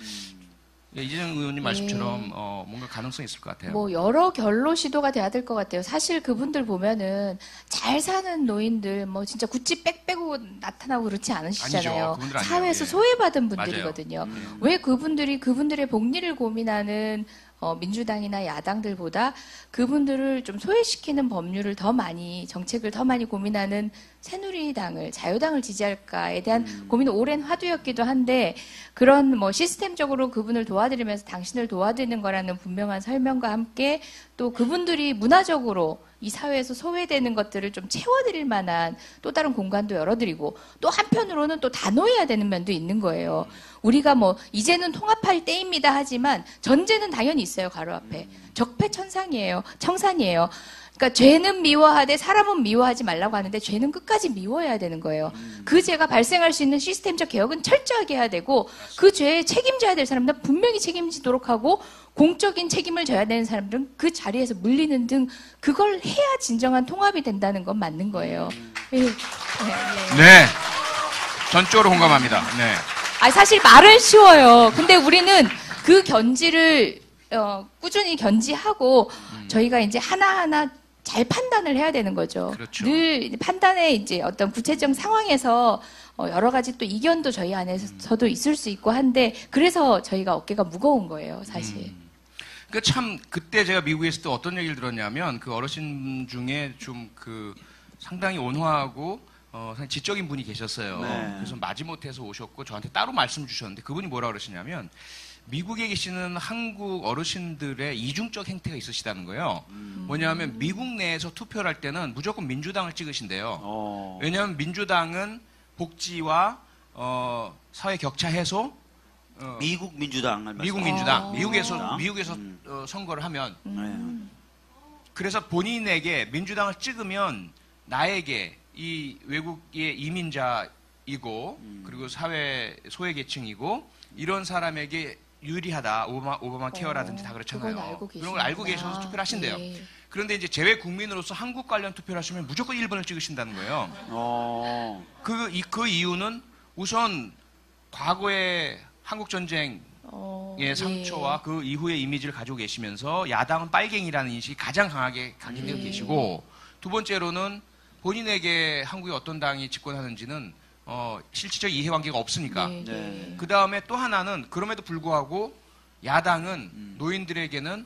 이재정 의원님 말씀처럼 뭔가 가능성이 있을 것 같아요. 뭐 여러 결로 시도가 돼야 될 것 같아요. 사실 그분들 보면은 잘 사는 노인들 뭐 진짜 구찌 빽 빼고 나타나고 그렇지 않으시잖아요. 아니죠. 그분들 아니에요. 사회에서 예. 소외받은 맞아요. 분들이거든요. 왜 그분들의 복리를 고민하는 민주당이나 야당들보다 그분들을 좀 소외시키는 법률을 더 많이, 정책을 더 많이 고민하는 새누리당을, 자유당을 지지할까에 대한 고민은 오랜 화두였기도 한데, 그런 뭐 시스템적으로 그분을 도와드리면서 당신을 도와드리는 거라는 분명한 설명과 함께 또 그분들이 문화적으로 이 사회에서 소외되는 것들을 좀 채워드릴 만한 또 다른 공간도 열어드리고, 또 한편으로는 또 단호해야 되는 면도 있는 거예요. 우리가 뭐 이제는 통합할 때입니다 하지만 전제는 당연히 있어요. 바로 앞에 적폐청산이에요. 청산이에요. 그러니까 죄는 미워하되 사람은 미워하지 말라고 하는데 죄는 끝까지 미워해야 되는 거예요. 그 죄가 발생할 수 있는 시스템적 개혁은 철저하게 해야 되고, 그 죄에 책임져야 될 사람들은 분명히 책임지도록 하고, 공적인 책임을 져야 되는 사람들은 그 자리에서 물리는 등 그걸 해야 진정한 통합이 된다는 건 맞는 거예요. 예. 네. 전적으로 공감합니다. 네. 아니, 사실 말은 쉬워요. 근데 우리는 그 견지를 꾸준히 견지하고 저희가 이제 하나하나 잘 판단을 해야 되는 거죠. 그렇죠. 늘 판단의 이제 어떤 구체적 상황에서 여러 가지 또 이견도 저희 안에서도 있을 수 있고 한데, 그래서 저희가 어깨가 무거운 거예요, 사실. 그때 제가 미국에 있을 때 어떤 얘기를 들었냐면, 그 어르신 중에 좀 상당히 온화하고 상당히 지적인 분이 계셨어요. 네. 그래서 마지못해서 오셨고 저한테 따로 말씀 주셨는데, 그분이 뭐라 그러시냐면 미국에 계시는 한국 어르신들의 이중적 행태가 있으시다는 거예요. 뭐냐면 미국 내에서 투표를 할 때는 무조건 민주당을 찍으신대요. 왜냐하면 민주당은 복지와 사회 격차 해소, 미국 민주당 미국에서 선거를 하면 그래서 본인에게 민주당을 찍으면 나에게 이 외국의 이민자이고 그리고 사회 소외계층이고 이런 사람에게 유리하다. 오바마 케어라든지 다 그렇잖아요. 그런 걸 알고 계셔서 투표를 하신대요. 네. 그런데 이제 재외 국민으로서 한국 관련 투표를 하시면 무조건 1번을 찍으신다는 거예요. 그 이유는 우선 과거의 한국 전쟁의 상처와 그 이후의 이미지를 가지고 계시면서 야당은 빨갱이라는 인식이 가장 강하게 각인되고 계시고 두 번째로는 본인에게 한국의 어떤 당이 집권하는지는 실질적 이해관계가 없으니까. 그 다음에 또 하나는 그럼에도 불구하고 야당은 노인들에게는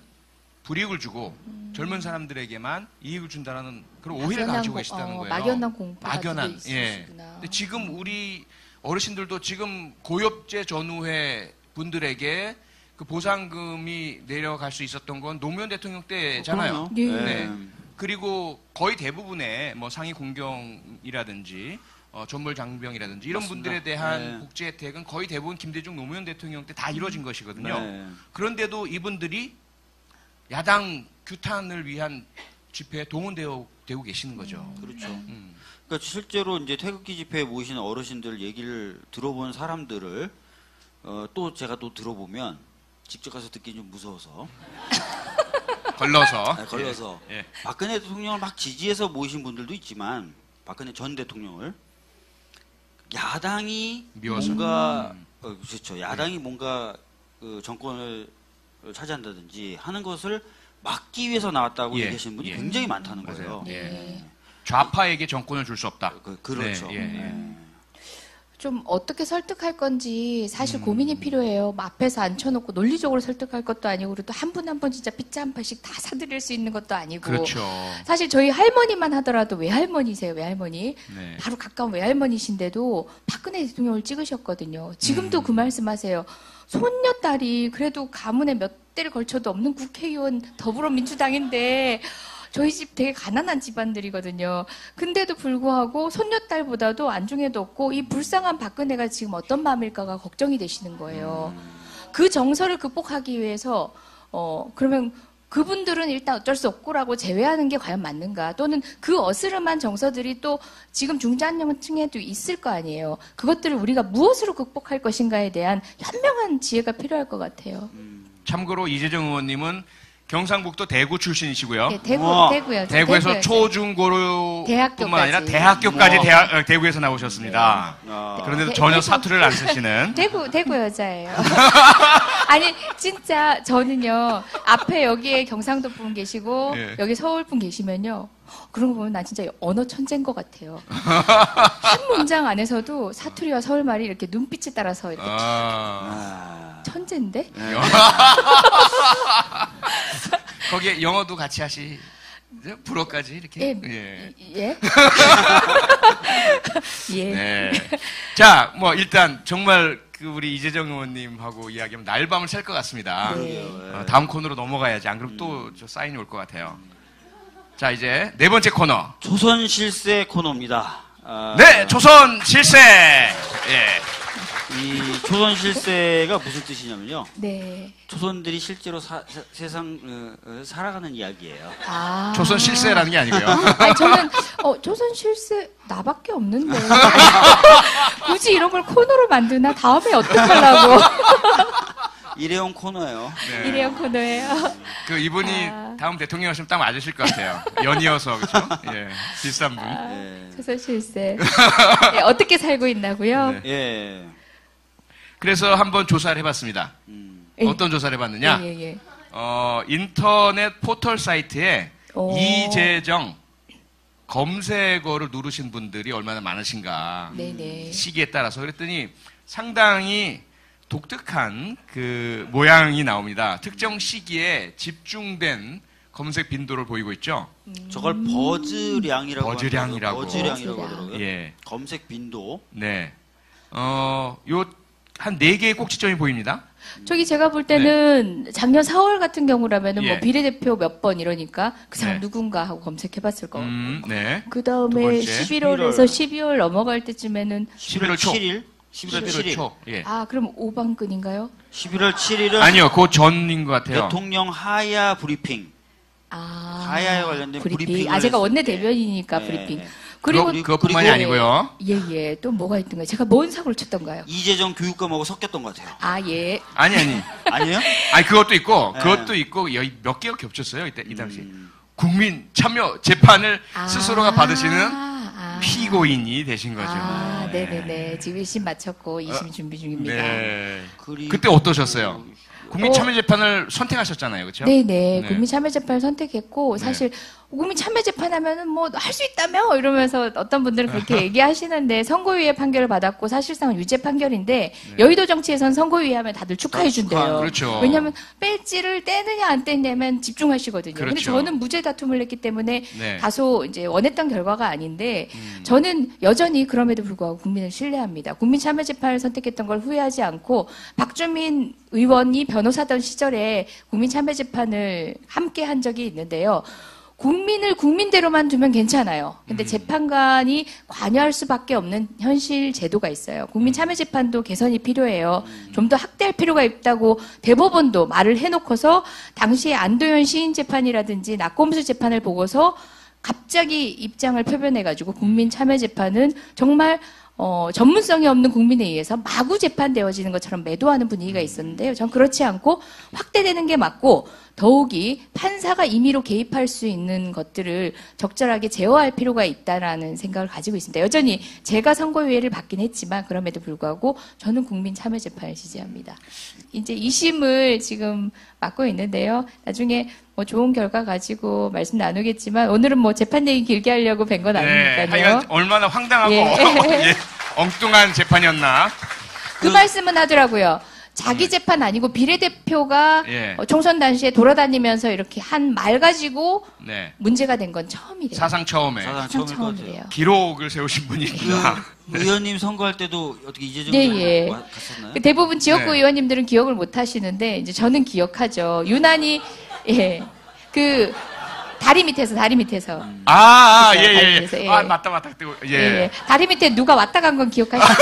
불이익을 주고 젊은 사람들에게만 이익을 준다는 그런 오해를 가지고 계시다는 거예요. 막연한 공포가 막연한. 있으시구나. 근데 지금 우리 어르신들도 지금 고엽제 전후회 분들에게 그 보상금이 내려갈 수 있었던 건 노무현 대통령 때잖아요. 네. 그리고 거의 대부분의 뭐 상위 공경이라든지 전몰 장병이라든지 이런 맞습니다. 분들에 대한 복지 혜택은 거의 대부분 김대중 노무현 대통령 때 다 이루어진 것이거든요. 그런데도 이분들이 야당 규탄을 위한 집회에 동원되고 계시는 거죠. 그렇죠. 그러니까 실제로 이제 태극기 집회에 모이신 어르신들 얘기를 들어본 사람들을 또 제가 또 들어보면 직접 가서 듣기 좀 무서워서 걸러서 예. 박근혜 대통령을 막 지지해서 모이신 분들도 있지만 박근혜 전 대통령을 야당이 미워서. 뭔가 그렇죠. 야당이 뭔가 그 정권을 차지한다든지 하는 것을 막기 위해서 나왔다고 예. 얘기하시는 분이 예. 굉장히 많다는 맞아요. 거예요. 예. 좌파에게 정권을 줄 수 없다. 그렇죠. 네, 좀 어떻게 설득할 건지 사실 고민이 필요해요. 뭐 앞에서 앉혀놓고 논리적으로 설득할 것도 아니고 그리고 또 한 분 한 분 진짜 피자 한 판씩 다 사드릴 수 있는 것도 아니고. 그렇죠. 사실 저희 할머니만 하더라도 외할머니세요, 외할머니. 네. 바로 가까운 외할머니신데도 박근혜 대통령을 찍으셨거든요. 지금도 그 말씀하세요. 손녀딸이 그래도 가문에 몇 대를 걸쳐도 없는 국회의원 더불어민주당인데 저희 집 되게 가난한 집안들이거든요. 근데도 불구하고 손녀딸보다도 안중에도 없고 이 불쌍한 박근혜가 지금 어떤 마음일까가 걱정이 되시는 거예요. 그 정서를 극복하기 위해서 그러면 그분들은 일단 어쩔 수 없고라고 제외하는 게 과연 맞는가? 또는 그 어스름한 정서들이 또 지금 중장년층에도 있을 거 아니에요. 그것들을 우리가 무엇으로 극복할 것인가에 대한 현명한 지혜가 필요할 것 같아요. 참고로 이재정 의원님은 경상북도 대구 출신이시고요. 네, 대구요. 대구에서 초중고로뿐만 대학교까지. 아니라 대학교까지 대구에서 나오셨습니다. 그런데도 전혀 사투리를 안 쓰시는. 대구 여자예요. 아니 진짜 저는요 앞에 여기에 경상도 분 계시고 예. 여기 서울 분 계시면요 그런 거 보면 나 진짜 언어 천재인 것 같아요. 한 문장 안에서도 사투리와 서울 말이 이렇게 눈빛에 따라서 이렇게 천재인데? 거기에 영어도 같이 하시. 불어까지 이렇게. 예. 예. 네. 자, 뭐 일단 정말 그 우리 이재정 의원님하고 이야기하면 날밤을 샐 것 같습니다. 네. 다음 코너로 넘어가야지. 안 그러면 또 저 사인이 올 것 같아요. 자, 이제 네 번째 코너. 조선 실세 코너입니다. 네, 조선 실세. 예. 이 조선 실세가 무슨 뜻이냐면요. 네. 조선들이 실제로 세상 살아가는 이야기예요. 아. 조선 실세라는 게 아니고요. 아니 저는 조선 실세 나밖에 없는데 굳이 이런 걸 코너로 만드나 다음에 어떡하려고. 일회용 코너예요. 네. 이래요 코너예요. 그 이분이 다음 대통령 하시면 딱 맞으실 것 같아요. 연이어서 그렇죠? 예. 비싼 분. 조선 실세. 예, 어떻게 살고 있나고요? 네. 예. 그래서 한번 조사를 해봤습니다. 예. 어떤 조사를 해봤느냐? 예. 인터넷 포털 사이트에 오. 이재정 검색어를 누르신 분들이 얼마나 많으신가. 네네. 시기에 따라서 그랬더니 상당히 독특한 그 모양이 나옵니다. 특정 시기에 집중된 검색 빈도를 보이고 있죠. 저걸 버즈량이라고 버즈량이라고. 하더라고요. 예. 검색 빈도. 네. 요 한 4개의 꼭지점이 보입니다. 저기 제가 볼 때는 작년 4월 같은 경우라면은 예. 뭐 비례대표 몇 번 이러니까 그 사람 네. 누군가 하고 검색해봤을 거 같고. 네. 그 두 다음에 번째. 11월에서 12월 넘어갈 때쯤에는 11월 초. 7일? 11월 7일. 초. 예. 그럼 5반근인가요? 11월 7일은 아니요, 그 전인 것 같아요. 대통령 하야 브리핑. 가야에 관련된 브리핑을 제가 원내 했을 때. 대변이니까 네, 브리핑. 네. 그리고 그것뿐만이 그리고- 아니고요. 예. 또 뭐가 있던가요? 제가 뭔 사고를 쳤던가요? 이재정 교육감하고 섞였던 것 같아요. 예. 아니. 아니에요? 아니, 그것도 있고, 네. 그것도 있고, 여기 몇 개가 겹쳤어요, 이 당시. 국민 참여 재판을 스스로가 받으시는 피고인이 되신 거죠. 네. 네네네. 지금 1심 마쳤고 2심 준비 중입니다. 네. 그리고 그때 어떠셨어요? 국민 참여 재판을 선택하셨잖아요, 그렇죠? 네네. 네. 국민참여재판을 선택했고, 사실, 국민참여재판 하면은 뭐, 할 수 있다며? 이러면서 어떤 분들은 그렇게 얘기하시는데, 선고유예 판결을 받았고, 사실상 유죄 판결인데, 여의도 정치에선 선고유예 하면 다들 축하해준대요. 그렇죠. 왜냐면, 배지를 떼느냐 안 떼느냐면 집중하시거든요. 근데 그렇죠. 저는 무죄 다툼을 냈기 때문에, 네. 다소 이제 원했던 결과가 아닌데, 저는 여전히 그럼에도 불구하고 국민을 신뢰합니다. 국민참여재판을 선택했던 걸 후회하지 않고, 박주민 의원이 변호사던 시절에 국민참여재판을 함께 한 적이 있는데요. 국민을 국민대로만 두면 괜찮아요. 근데 재판관이 관여할 수밖에 없는 현실 제도가 있어요. 국민참여재판도 개선이 필요해요. 좀 더 확대할 필요가 있다고 대법원도 말을 해놓고서 당시에 안도현 시인재판이라든지 낙검수 재판을 보고서 갑자기 입장을 표변해가지고 국민참여재판은 정말 전문성이 없는 국민에 의해서 마구 재판되어지는 것처럼 매도하는 분위기가 있었는데요. 전 그렇지 않고 확대되는 게 맞고 더욱이 판사가 임의로 개입할 수 있는 것들을 적절하게 제어할 필요가 있다라는 생각을 가지고 있습니다. 여전히 제가 선고유예를 받긴 했지만 그럼에도 불구하고 저는 국민참여재판을 지지합니다. 이제 2심을 지금 맡고 있는데요. 나중에 뭐 좋은 결과 가지고 말씀 나누겠지만 오늘은 뭐 재판 얘기 길게 하려고 뵌 건 아니니까요. 하여간 얼마나 황당하고 예. 예, 엉뚱한 재판이었나. 그 말씀은 하더라고요. 자기 재판 아니고 비례대표가 예. 총선 당시에 돌아다니면서 이렇게 한 말 가지고 네. 문제가 된 건 처음이래요. 사상 처음에 사상 사상 처음일 것 같아요. 처음이래요. 기록을 세우신 분입니다. 의원님 선거할 때도 어떻게 이재정 네, 의원 예. 갔었나요? 대부분 지역구 네. 의원님들은 기억을 못 하시는데 이제 저는 기억하죠. 유난히 다리 밑에서 그죠? 다리에서, 예. 맞다. 그리고, 예. 다리 밑에 누가 왔다 간 건 기억하시죠?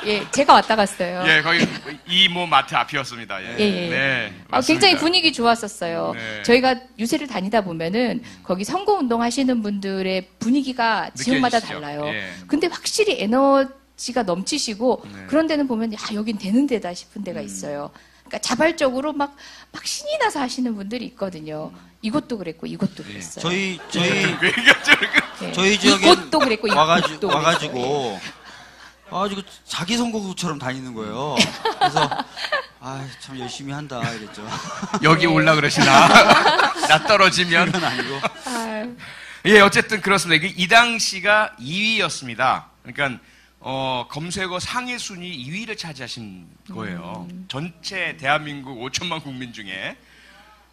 예, 제가 왔다 갔어요. 예, 거기 이모 마트 앞이었습니다. 예. 예. 네. 굉장히 맞습니다. 분위기 좋았었어요. 네. 저희가 유세를 다니다 보면은 거기 선거운동 하시는 분들의 분위기가 지역마다 느껴지시죠? 달라요. 예. 근데 확실히 에너지가 넘치시고 네. 그런 데는 보면 여긴 되는 데다 싶은 데가 있어요. 그러니까 자발적으로 막 신이 나서 하시는 분들이 있거든요. 이것도 그랬고 이것도 그랬어요. 저희 예. 저희 지역에 이것도 그랬고 이것도 와가지고 아주 자기 선거구처럼 다니는 거예요. 그래서 참 열심히 한다 이랬죠. 여기 올라 그러시나? 나 떨어지면. 그건 아니고. 아유. 예, 어쨌든 그렇습니다. 이 당시가 2위였습니다. 그러니까 검색어 상위 순위 2위를 차지하신 거예요. 전체 대한민국 5천만 국민 중에.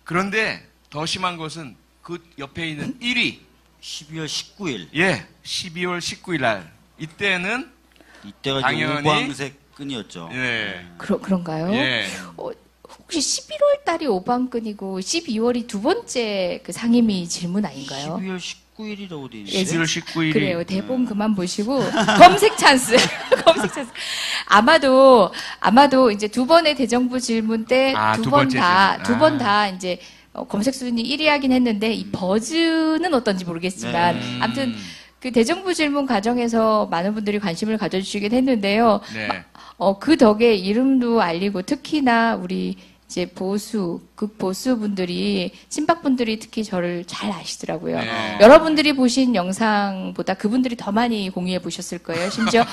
그런데 더 심한 것은 그 옆에 있는 1위. 12월 19일. 예, 12월 19일 날. 이때는 이때가 당연히- 이제 오방색끈이었죠. 예. 그런가요? 예. 혹시 11월 달이 오방끈이고 12월이 두 번째 그 상임위 질문 아닌가요? 12월 19일이라고 돼 있는데. 예, 12월 19일이 그래요. 대본 그만 보시고 검색 찬스. 검색 찬스. 아마도 이제 두 번의 대정부 질문 때 두 두 번 번째 다 질문. 이제 검색 순위 1위 하긴 했는데 이 버즈는 어떤지 모르겠지만 네. 아무튼 그 대정부 질문 과정에서 많은 분들이 관심을 가져주시긴 했는데요. 네. 그 덕에 이름도 알리고 특히나 우리 이제 극보수 분들이, 친박 분들이 특히 저를 잘 아시더라고요. 네. 여러분들이 보신 영상보다 그분들이 더 많이 공유해 보셨을 거예요. 심지어,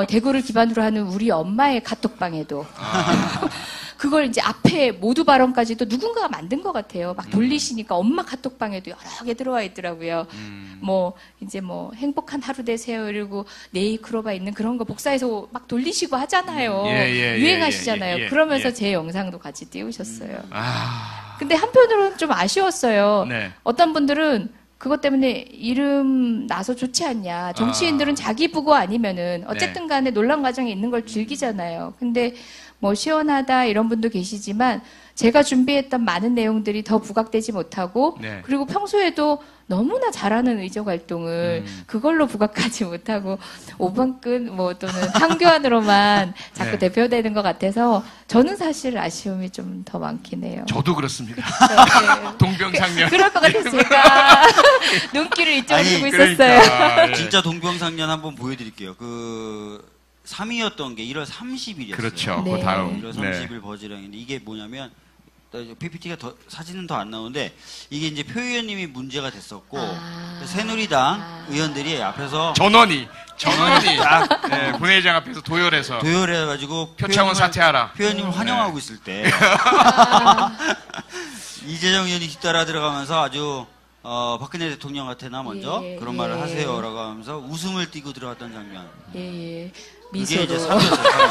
대구를 기반으로 하는 우리 엄마의 카톡방에도. 그걸 이제 앞에 모두 발언까지도 누군가가 만든 것 같아요. 막 돌리시니까 엄마 카톡방에도 여러 개 들어와 있더라고요. 행복한 하루 되세요. 이러고 네이크로바 있는 그런 거 복사해서 막 돌리시고 하잖아요. 유행하시잖아요. 그러면서 제 영상도 같이 띄우셨어요. 근데 한편으로는 좀 아쉬웠어요. 네. 어떤 분들은 그것 때문에 이름 나서 좋지 않냐. 정치인들은 자기 부고 아니면은 어쨌든 간에 논란 과정에 있는 걸 즐기잖아요. 근데 뭐 시원하다 이런 분도 계시지만 제가 준비했던 많은 내용들이 더 부각되지 못하고 네. 그리고 평소에도 너무나 잘하는 의정 활동을 그걸로 부각하지 못하고 5번끝 뭐 또는 상교안으로만 자꾸 네. 대표되는 것 같아서 저는 사실 아쉬움이 좀 더 많긴 해요. 저도 그렇습니다. 네. 동병상련. 그럴 것 같아서 제가 눈길을 이쪽으로 아니, 두고 그러니까, 있었어요. 예. 진짜 동병상련 한번 보여드릴게요. 3위였던 게 1월 30일이었어요. 그렇죠. 네. 그 다음. 1월 30일 버즈랑인데 이게 뭐냐면 PPT가 사진은 더 안 나오는데 이게 이제 표 의원님이 문제가 됐었고 새누리당 의원들이 앞에서 전원이 딱 네, 본회의장 앞에서 도열해서 도열해가지고 표창원 사퇴하라. 표 의원님을 환영하고 있을 때 이재정 의원이 뒤따라 들어가면서 아주 박근혜 대통령한테나 먼저 예, 그런 예. 말을 하세요라고 하면서 웃음을 띠고 들어갔던 장면. 예, 예. 그게 이제 미소로. 3위였어요.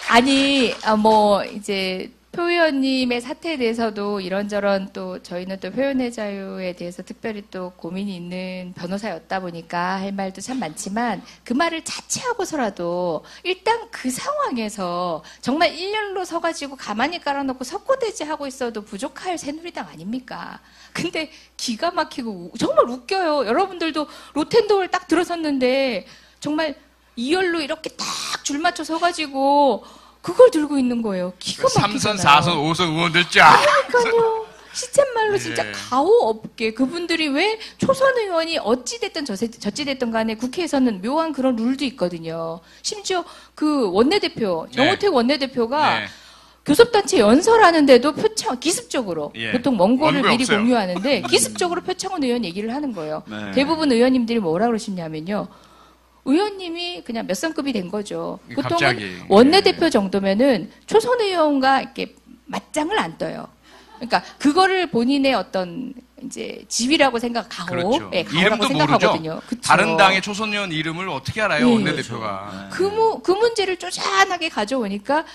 아니, 뭐, 이제, 표 의원님의 사태에 대해서도 이런저런 또, 저희는 또 표현의 자유에 대해서 특별히 또 고민이 있는 변호사였다 보니까 할 말도 참 많지만 그 말을 자체하고서라도 일단 그 상황에서 정말 일렬로 서가지고 가만히 깔아놓고 석고대지 하고 있어도 부족할 새누리당 아닙니까? 근데 기가 막히고 정말 웃겨요. 여러분들도 로텐도어를 딱 들어섰는데 정말 2열로 이렇게 딱 줄 맞춰 서가지고 그걸 들고 있는 거예요. 기가 막히잖아요. 3선, 4선, 5선 의원들 쫙. 그러니까요. 시쳇말로 진짜 예. 가오 없게 그분들이 왜 초선 의원이 어찌됐든 저찌됐든 간에 국회에서는 묘한 그런 룰도 있거든요. 심지어 그 원내대표, 네. 정호택 원내대표가 네. 교섭단체 연설하는데도 기습적으로 예. 보통 원고를 원고가 미리 없어요. 공유하는데 기습적으로 표창원 의원 얘기를 하는 거예요. 네. 대부분 의원님들이 뭐라 그러시냐면요. 의원님이 그냥 몇 선급이 된 거죠. 보통은 갑자기. 원내대표 정도면은 초선 의원과 이렇게 맞짱을 안 떠요. 그러니까 그거를 본인의 어떤 이제 지위라고 생각하고 그렇죠. 예, 가오라고 이름도 생각하거든요. 모르죠. 그쵸. 다른 당의 초선 의원 이름을 어떻게 알아요, 예. 원내대표가. 그 문제를 쪼잔하게 가져오니까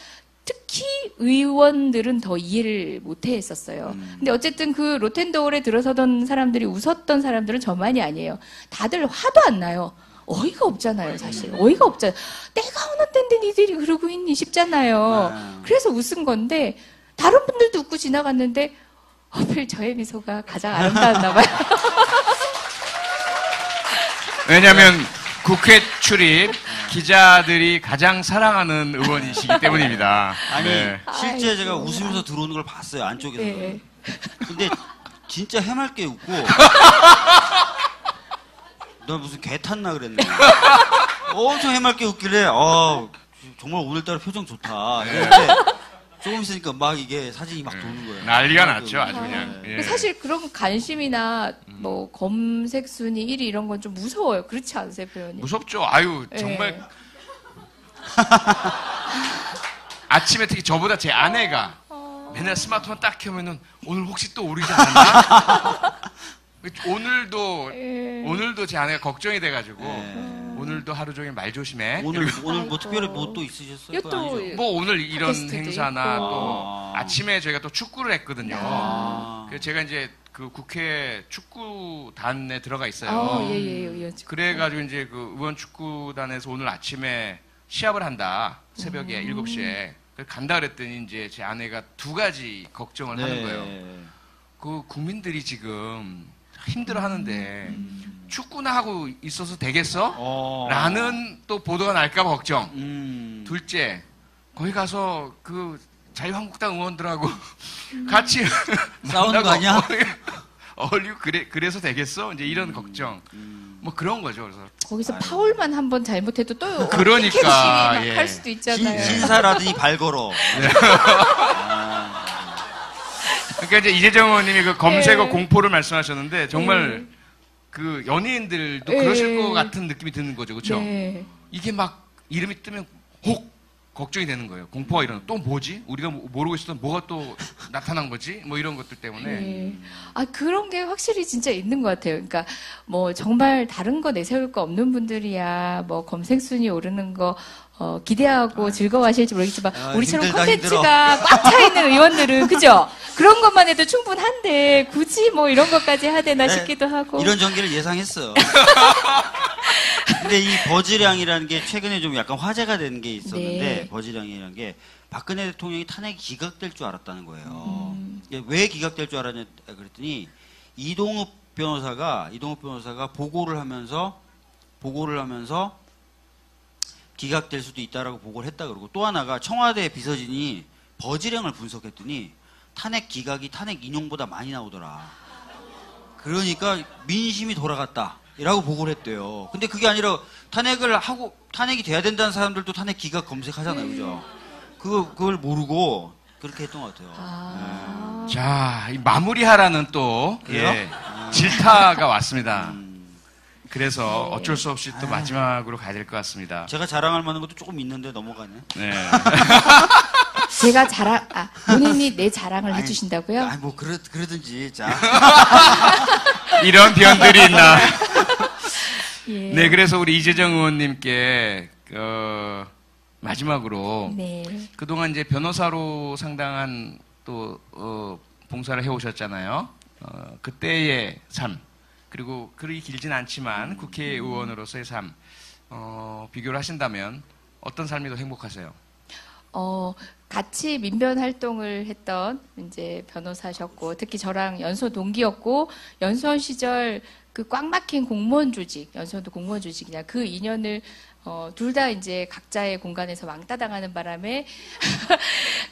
특히 의원들은 더 이해를 못해 했었어요. 근데 어쨌든 그 로텐도어에 들어서던 사람들이 웃었던 사람들은 저만이 아니에요. 다들 화도 안 나요. 어이가 없잖아요, 사실. 어이가 없잖아요. 내가 어느 때인데 니들이 그러고 있니 싶잖아요. 그래서 웃은 건데 다른 분들도 웃고 지나갔는데 하필 저의 미소가 가장 아름다웠나 봐요. 왜냐하면 국회 출입 기자들이 가장 사랑하는 의원이시기 때문입니다. 아니 네. 실제 아이고. 제가 웃으면서 들어오는 걸 봤어요 안쪽에서. 네. 근데 진짜 해맑게 웃고 너 무슨 개 탔나 그랬네. 엄청 해맑게 웃길래 정말 오늘따라 표정 좋다. 이랬는데 조금 있으니까 막 이게 사진이 막 도는 거예요. 난리가 났죠, 아주 그냥. 예. 사실 그런 관심이나 뭐 검색 순위 1위 이런 건 좀 무서워요. 그렇지 않으세요, 표현이? 무섭죠. 아유, 정말. 예. 아침에 특히 저보다 제 아내가 맨날 스마트폰 딱 켜면은 오늘 혹시 또 오르지 않았나? 오늘도 제 아내가 걱정이 돼가지고 오늘도 하루 종일 말 조심해. 오늘 뭐 특별히 뭐 또 있으셨어요? 이거 그건 또 아니죠? 뭐 오늘 이런 팟캐스트도 행사나 있고. 또 아침에 저희가 또 축구를 했거든요. 아. 그래서 제가 이제 그 국회 축구단에 들어가 있어요. 예, 의원 축구. 그래가지고 이제 그 의원 축구단에서 오늘 아침에 시합을 한다. 새벽에 7시에. 그래서 간다 그랬더니 이제 제 아내가 두 가지 걱정을 하는 거예요. 그 국민들이 지금 힘들어 하는데 축구나 하고 있어서 되겠어? 라는 또 보도가 날까봐 걱정. 둘째, 거기 가서 그 자유한국당 의원들하고 같이 싸우는 거 아니야? 어울리고 그래서 되겠어? 이제 이런 걱정. 뭐 그런 거죠. 그래서 거기서 파울만 한번 잘못해도 또 그러니까, 막 예. 할 수도 있잖아요. 신사라더니 발 걸어. 그러니까 이제 이재정 의원님이 그 검색어 예. 공포를 말씀하셨는데 정말 그 연예인들도 예. 그러실 것 같은 느낌이 드는 거죠, 그렇죠? 네. 이게 막 이름이 뜨면 혹 걱정이 되는 거예요. 공포가 일어나. 또 뭐지? 우리가 모르고 있었던 뭐가 또 나타난 거지? 뭐 이런 것들 때문에. 예. 아, 그런 게 확실히 진짜 있는 것 같아요. 그러니까, 뭐, 정말 다른 거 내세울 거 없는 분들이야, 뭐, 검색순위 오르는 거, 기대하고 즐거워하실지 모르겠지만, 우리처럼 힘들다, 콘텐츠가 꽉 차 있는 의원들은, 그죠? 그런 것만 해도 충분한데, 굳이 뭐 이런 것까지 해야 되나 네, 싶기도 하고. 이런 전개를 예상했어요. 근데 이 버즈량이라는 게 최근에 좀 약간 화제가 된 게 있었는데 네. 버즈량이라는 게 박근혜 대통령이 탄핵이 기각될 줄 알았다는 거예요. 이게 왜 기각될 줄 알았냐 그랬더니 이동욱 변호사가 보고를 하면서 기각될 수도 있다라고 보고를 했다 그러고, 또 하나가 청와대 비서진이 버즈량을 분석했더니 탄핵 기각이 탄핵 인용보다 많이 나오더라. 그러니까 민심이 돌아갔다라고 보고를 했대요. 근데 그게 아니라 탄핵이 돼야 된다는 사람들도 탄핵 기각 검색하잖아요, 그죠? 그걸 모르고 그렇게 했던 것 같아요. 네. 자, 이 마무리하라는 또 예, 질타가 왔습니다. 그래서 어쩔 수 없이 또 마지막으로 가야 될 것 같습니다. 제가 자랑할 만한 것도 조금 있는데 넘어가네. 네. 제가 본인이 내 자랑을 해주신다고요? 아니, 뭐, 그러든지, 자. 이런 변들이 있나. 예. 네, 그래서 우리 이재정 의원님께, 마지막으로. 네. 그동안 이제 변호사로 상당한 또, 봉사를 해오셨잖아요. 그때의 삶. 그리고 그리 길진 않지만 국회의원으로서의 삶, 비교를 하신다면 어떤 삶이 더 행복하세요? 같이 민변 활동을 했던 이제 변호사셨고, 특히 저랑 연수 동기였고, 연수원 시절 그 꽉 막힌 공무원 조직, 연수원도 공무원 조직이냐, 그 인연을 둘 다 이제 각자의 공간에서 왕따 당하는 바람에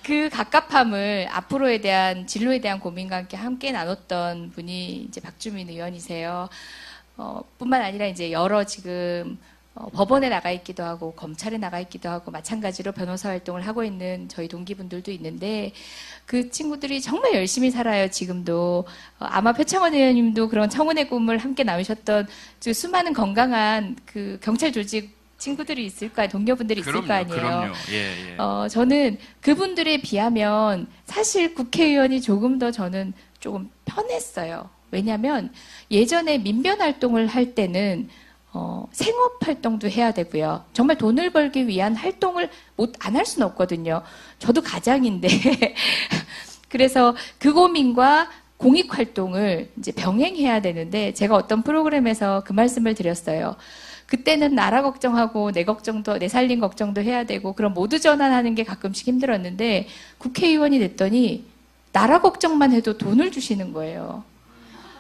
그 갑갑함을 앞으로에 대한 진로에 대한 고민과 함께 나눴던 분이 이제 박주민 의원이세요. 뿐만 아니라 이제 여러 지금 법원에 나가 있기도 하고 검찰에 나가 있기도 하고 마찬가지로 변호사 활동을 하고 있는 저희 동기분들도 있는데, 그 친구들이 정말 열심히 살아요. 지금도 아마 표창원 의원님도 그런 청운의 꿈을 함께 나누셨던 수많은 건강한 그 경찰 조직 친구들이 있을 거 아니에요. 동료분들이 있을 거 아니에요. 그럼요. 예, 예. 저는 그분들에 비하면 사실 국회의원이 조금 더 저는 조금 편했어요. 왜냐하면 예전에 민변 활동을 할 때는 생업 활동도 해야 되고요. 정말 돈을 벌기 위한 활동을 안 할 수는 없거든요. 저도 가장인데 그래서 그 고민과 공익 활동을 이제 병행해야 되는데, 제가 어떤 프로그램에서 그 말씀을 드렸어요. 그때는 나라 걱정하고 내 걱정도, 내 살림 걱정도 해야 되고 그런 모두 전환하는 게 가끔씩 힘들었는데, 국회의원이 됐더니 나라 걱정만 해도 돈을 주시는 거예요.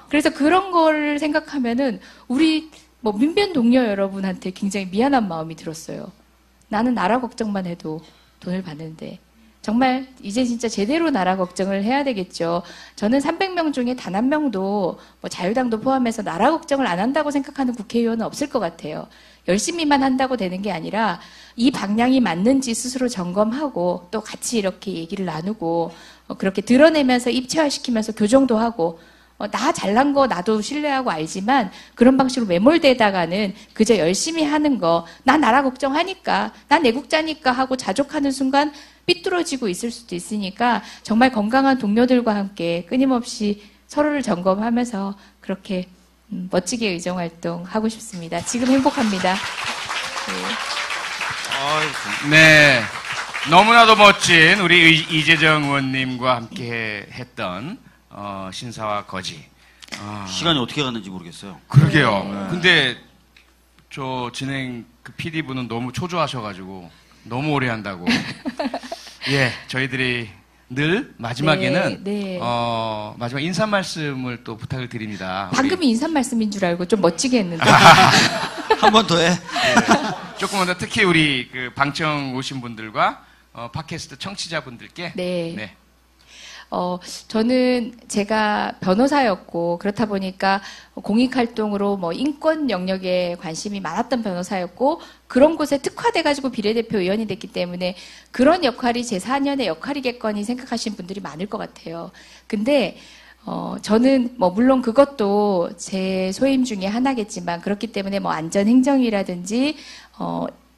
그래서 그런 거를 생각하면은 우리 민변 동료 여러분한테 굉장히 미안한 마음이 들었어요. 나는 나라 걱정만 해도 돈을 받는데 정말 이제 진짜 제대로 나라 걱정을 해야 되겠죠. 저는 300명 중에 단 한 명도 자유당도 포함해서 나라 걱정을 안 한다고 생각하는 국회의원은 없을 것 같아요. 열심히만 한다고 되는 게 아니라 이 방향이 맞는지 스스로 점검하고 또 같이 이렇게 얘기를 나누고 그렇게 드러내면서 입체화시키면서 교정도 하고, 나 잘난 거 나도 신뢰하고 알지만 그런 방식으로 매몰되다가는 그저 열심히 하는 거, 난 나라 걱정하니까, 난 애국자니까 하고 자족하는 순간 삐뚤어지고 있을 수도 있으니까 정말 건강한 동료들과 함께 끊임없이 서로를 점검하면서 그렇게 멋지게 의정활동 하고 싶습니다. 지금 행복합니다. 네. 너무나도 멋진 우리 이재정 의원님과 함께 했던 신사와 거지. 시간이 어떻게 갔는지 모르겠어요. 그러게요. 네. 근데 저 진행 그 PD분은 너무 초조하셔가지고 너무 오래 한다고. 예, 저희들이 늘 마지막에는 네. 마지막 인사 말씀을 또 부탁을 드립니다. 방금이 인사 말씀인 줄 알고 좀 멋지게 했는데. 한 번 더 해. 네. 조금만 더 특히 우리 그 방청 오신 분들과 팟캐스트 청취자분들께. 네. 네. 저는 제가 변호사였고, 그렇다 보니까 공익활동으로 인권 영역에 관심이 많았던 변호사였고, 그런 곳에 특화돼가지고 비례대표 의원이 됐기 때문에 그런 역할이 제 4년의 역할이겠거니 생각하시는 분들이 많을 것 같아요. 근데, 저는 물론 그것도 제 소임 중에 하나겠지만, 그렇기 때문에 안전행정이라든지,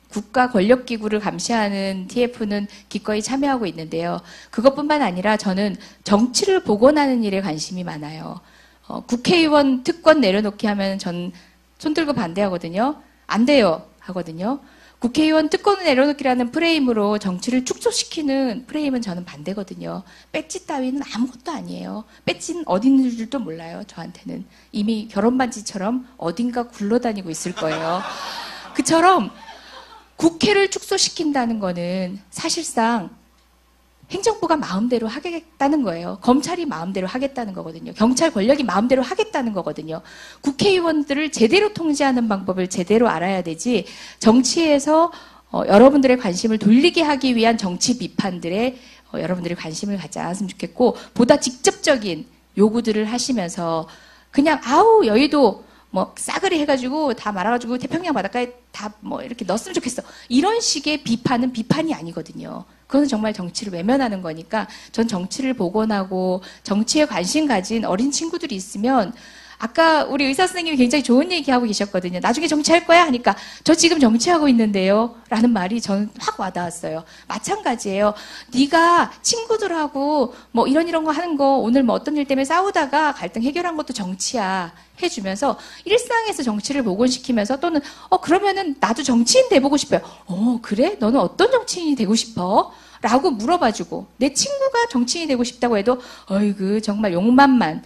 국가 권력기구를 감시하는 TF는 기꺼이 참여하고 있는데요. 그것뿐만 아니라 저는 정치를 복원하는 일에 관심이 많아요. 국회의원 특권 내려놓기 하면 전 손들고 반대하거든요. 안 돼요 하거든요. 국회의원 특권 내려놓기라는 프레임으로 정치를 축소시키는 프레임은 저는 반대거든요. 배지 따위는 아무것도 아니에요. 배지는 어디 있는 줄도 몰라요. 저한테는. 이미 결혼반지처럼 어딘가 굴러다니고 있을 거예요. 그처럼 국회를 축소시킨다는 거는 사실상 행정부가 마음대로 하겠다는 거예요. 검찰이 마음대로 하겠다는 거거든요. 경찰 권력이 마음대로 하겠다는 거거든요. 국회의원들을 제대로 통제하는 방법을 제대로 알아야 되지, 정치에서 여러분들의 관심을 돌리게 하기 위한 정치 비판들에 여러분들이 관심을 갖지 않았으면 좋겠고, 보다 직접적인 요구들을 하시면서 그냥 아우 여의도 뭐 싸그리 해가지고 다 말아가지고 태평양 바닷가에 다 뭐 이렇게 넣었으면 좋겠어, 이런 식의 비판은 비판이 아니거든요. 그건 정말 정치를 외면하는 거니까, 전 정치를 복원하고 정치에 관심 가진 어린 친구들이 있으면, 아까 우리 의사 선생님이 굉장히 좋은 얘기하고 계셨거든요. 나중에 정치할 거야? 하니까 저 지금 정치하고 있는데요 라는 말이 저는 확 와닿았어요. 마찬가지예요. 네가 친구들하고 뭐 이런 거 하는 거, 오늘 뭐 어떤 일 때문에 싸우다가 갈등 해결한 것도 정치야 해주면서, 일상에서 정치를 복원시키면서, 또는 그러면은 나도 정치인 돼보고 싶어요. 그래? 너는 어떤 정치인이 되고 싶어? 라고 물어봐주고, 내 친구가 정치인이 되고 싶다고 해도 어이구 정말 욕만만,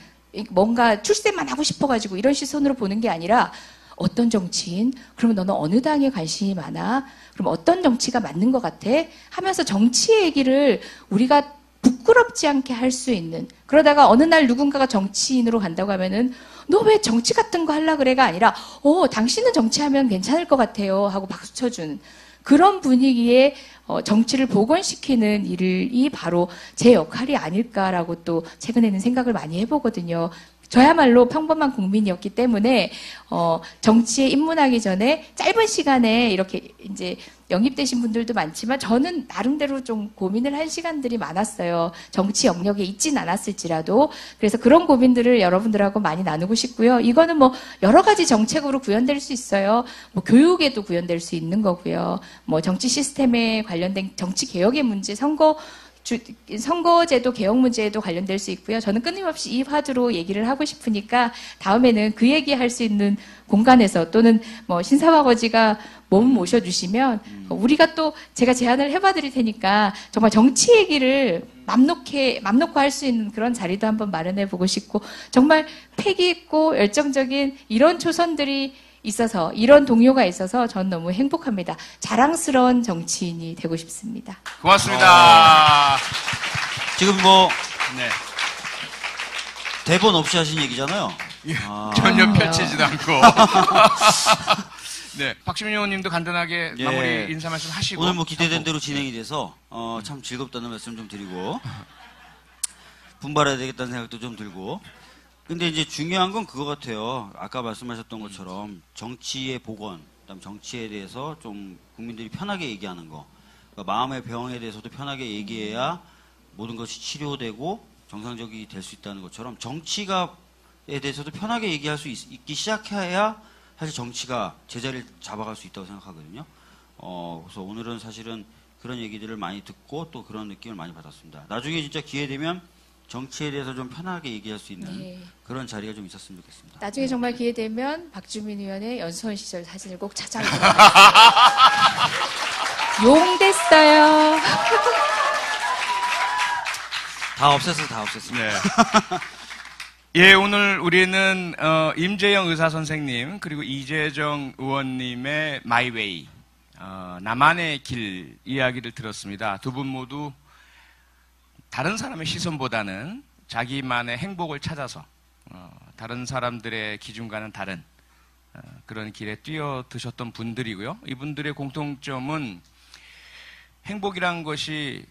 뭔가 출세만 하고 싶어가지고 이런 시선으로 보는 게 아니라, 어떤 정치인? 그러면 너는 어느 당에 관심이 많아? 그럼 어떤 정치가 맞는 것 같아? 하면서 정치 얘기를 우리가 부끄럽지 않게 할 수 있는, 그러다가 어느 날 누군가가 정치인으로 간다고 하면은 너 왜 정치 같은 거 하려 그래가 아니라 당신은 정치하면 괜찮을 것 같아요 하고 박수 쳐주는 그런 분위기에 정치를 복원시키는 일이 바로 제 역할이 아닐까라고 또 최근에는 생각을 많이 해보거든요. 저야말로 평범한 국민이었기 때문에 정치에 입문하기 전에 짧은 시간에 이렇게 이제 영입되신 분들도 많지만, 저는 나름대로 좀 고민을 한 시간들이 많았어요. 정치 영역에 있진 않았을지라도. 그래서 그런 고민들을 여러분들하고 많이 나누고 싶고요. 이거는 뭐 여러 가지 정책으로 구현될 수 있어요. 뭐 교육에도 구현될 수 있는 거고요. 뭐 정치 시스템에 관련된 정치 개혁의 문제, 선거제도 개혁 문제에도 관련될 수 있고요. 저는 끊임없이 이 화두로 얘기를 하고 싶으니까 다음에는 그 얘기할 수 있는 공간에서, 또는 뭐 신사아버지가 몸 모셔주시면 우리가 또 제가 제안을 해봐드릴 테니까 정말 정치 얘기를 맘 놓고 할 수 있는 그런 자리도 한번 마련해보고 싶고, 정말 패기 있고 열정적인 이런 초선들이 있어서, 이런 동료가 있어서 전 너무 행복합니다. 자랑스러운 정치인이 되고 싶습니다. 고맙습니다. 지금 뭐 네. 대본 없이 하신 얘기잖아요. 전혀 펼치지도 않고. 네, 박시민 의원님도 간단하게 예. 마무리 인사 말씀 하시고. 오늘 뭐 기대된 대로 진행이 돼서 참 즐겁다는 말씀 좀 드리고, 분발해야 되겠다는 생각도 좀 들고. 근데 이제 중요한 건 그거 같아요. 아까 말씀하셨던 것처럼 정치의 복원, 그다음 정치에 대해서 좀 국민들이 편하게 얘기하는 거, 그러니까 마음의 병에 대해서도 편하게 얘기해야 모든 것이 치료되고 정상적이 될 수 있다는 것처럼, 정치가에 대해서도 편하게 얘기할 수 있기 시작해야 사실 정치가 제자리를 잡아갈 수 있다고 생각하거든요. 그래서 오늘은 사실은 그런 얘기들을 많이 듣고 또 그런 느낌을 많이 받았습니다. 나중에 진짜 기회 되면 정치에 대해서 좀 편하게 얘기할 수 있는 네. 그런 자리가 좀 있었으면 좋겠습니다. 나중에 정말 기회 되면 박주민 의원의 연수원 시절 사진을 꼭 찾아오도록 용됐어요. 다 없앴어. 네. 예, 오늘 우리는 임재영 의사 선생님 그리고 이재정 의원님의 마이웨이, 나만의 길 이야기를 들었습니다. 두 분 모두 다른 사람의 시선보다는 자기만의 행복을 찾아서 다른 사람들의 기준과는 다른 그런 길에 뛰어드셨던 분들이고요. 이분들의 공통점은 행복이란 것이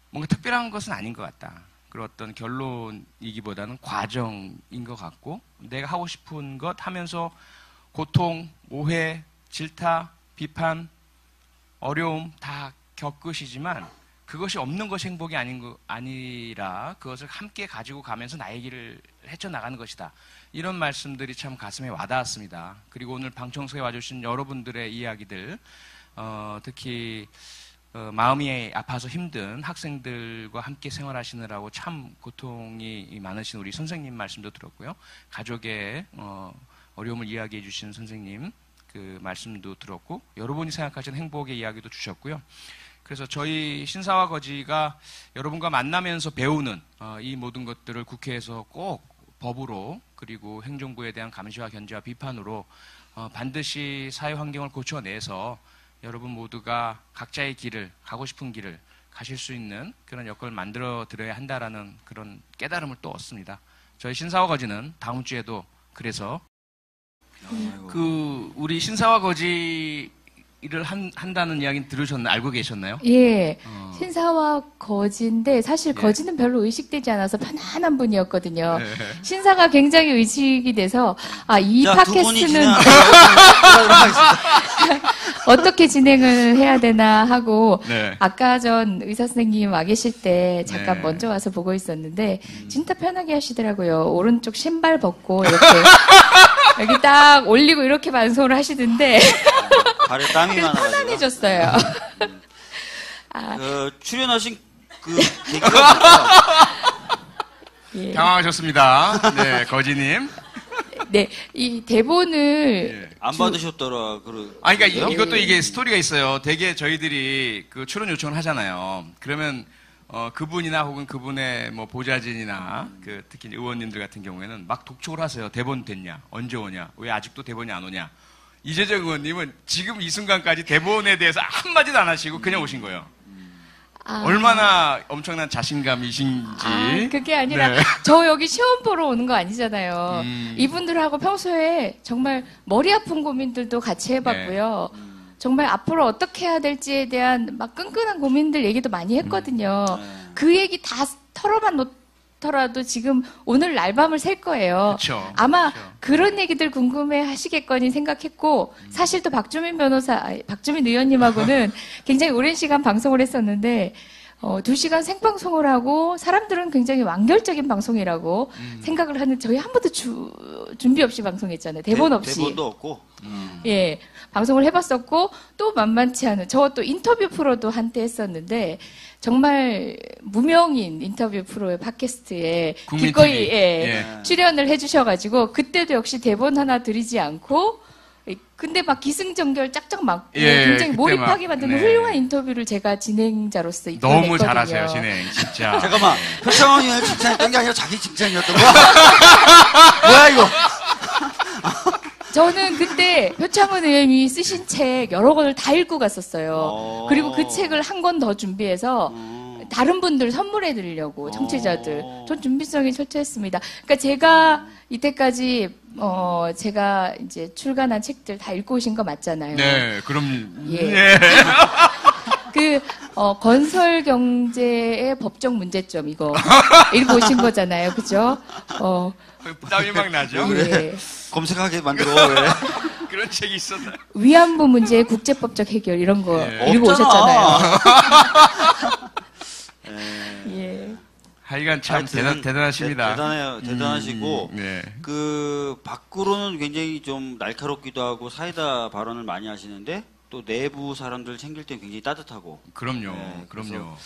뭔가 특별한 것은 아닌 것 같다. 그런 어떤 결론이기보다는 과정인 것 같고, 내가 하고 싶은 것 하면서 고통, 오해, 질타, 비판, 어려움 다 겪으시지만 그것이 없는 것이 행복이 아니라 그것을 함께 가지고 가면서 나의 길을 헤쳐나가는 것이다. 이런 말씀들이 참 가슴에 와닿았습니다. 그리고 오늘 방청석에 와주신 여러분들의 이야기들, 특히 마음이 아파서 힘든 학생들과 함께 생활하시느라고 참 고통이 많으신 우리 선생님 말씀도 들었고요. 가족의 어려움을 이야기해 주신 선생님 그 말씀도 들었고, 여러분이 생각하시는 행복의 이야기도 주셨고요. 그래서 저희 신사와 거지가 여러분과 만나면서 배우는 이 모든 것들을 국회에서 꼭 법으로 그리고 행정부에 대한 감시와 견제와 비판으로 반드시 사회 환경을 고쳐내서 여러분 모두가 각자의 길을, 가고 싶은 길을 가실 수 있는 그런 여건을 만들어 드려야 한다라는 그런 깨달음을 또 얻습니다. 저희 신사와 거지는 다음 주에도 그래서 우리 신사와 거지를 한다는 이야기는 들으셨나요? 알고 계셨나요? 예. 신사와 거지인데 사실 예. 거지는 별로 의식되지 않아서 편안한 분이었거든요. 네. 신사가 굉장히 의식이 돼서 이 자, 두 분이 팟캐스트는 진행하도록 하겠습니다. 어떻게 진행을 해야 되나 하고 네. 아까 전 의사 선생님 와 계실 때 잠깐 네. 먼저 와서 보고 있었는데 진짜 편하게 하시더라고요. 오른쪽 신발 벗고 이렇게 여기 딱 올리고 이렇게 방송을 하시던데 발에 땀이 그래서 많아가지고. 편안해졌어요. 출연하신 그 계기가 뭐예요? 예. 당황하셨습니다. 네, 거지님. 네, 이 대본을 예. 안 받으셨더라. 그러니까 그래요? 이것도 이게 스토리가 있어요. 되게 저희들이 그 출연 요청을 하잖아요. 그러면 그분이나 혹은 그분의 뭐 보좌진이나 그 특히 의원님들 같은 경우에는 막 독촉을 하세요. 대본 됐냐? 언제 오냐? 왜 아직도 대본이 안 오냐? 이재정 의원님은 지금 이 순간까지 대본에 대해서 한마디도 안 하시고 그냥 오신 거예요. 얼마나 엄청난 자신감이신지. 그게 아니라 네. 저 여기 시험 보러 오는 거 아니잖아요. 음. 이분들하고 평소에 정말 머리 아픈 고민들도 같이 해봤고요. 네. 정말 앞으로 어떻게 해야 될지에 대한 막 끈끈한 고민들 얘기도 많이 했거든요. 네. 그 얘기 다 털어만 놓더라도 지금 오늘 날밤을 샐 거예요. 그쵸. 아마 그쵸. 그런 얘기들 궁금해 하시겠거니 생각했고, 사실 또 박주민 박주민 의원님하고는 굉장히 오랜 시간 방송을 했었는데, 2시간 생방송을 하고, 사람들은 굉장히 완결적인 방송이라고 생각을 하는, 저희 한 번도 준비 없이 방송했잖아요. 대본 없이. 대본도 없고. 예, 방송을 해봤었고, 또 만만치 않은, 저 또 인터뷰 프로도 한때 했었는데, 정말 무명인 인터뷰 프로의 팟캐스트에 국민 기꺼이 TV. 예. 출연을 해주셔가지고, 그때도 역시 대본 하나 드리지 않고, 근데 막 기승전결 짝짝 맞고 예, 굉장히 그때 몰입하게 막, 만드는 네. 훌륭한 인터뷰를 제가 진행자로서 이끌어냈거든요. 너무 잘하세요, 진행. 진짜. 잠깐만. 표창원 의원을 칭찬했던 게 아니라 자기 칭찬이었던 거야? 뭐야, 이거? 저는 그때 표창원 의원이 쓰신 책 여러 권을 다 읽고 갔었어요. 그리고 그 책을 한 권 더 준비해서 다른 분들 선물해 드리려고, 청취자들. 전 준비성이 철저했습니다. 그러니까 제가 이때까지 제가 이제 출간한 책들 다 읽고 오신 거 맞잖아요. 네, 그럼 예. 예. 건설 경제의 법적 문제점 이거 읽고 오신 거잖아요. 그죠? 땀이 막 나죠. 예. 검색하게 만들어. 왜? 그런 책이 있었나? 위안부 문제의 국제법적 해결 이런 거 예. 읽고 없잖아. 오셨잖아요. 예. 하여간 참 하여튼 대단하십니다. 대단해요. 대단하시고. 네. 그 밖으로는 굉장히 좀 날카롭기도 하고 사이다 발언을 많이 하시는데 또 내부 사람들 챙길 땐 굉장히 따뜻하고. 그럼요. 네, 그럼요. 그래서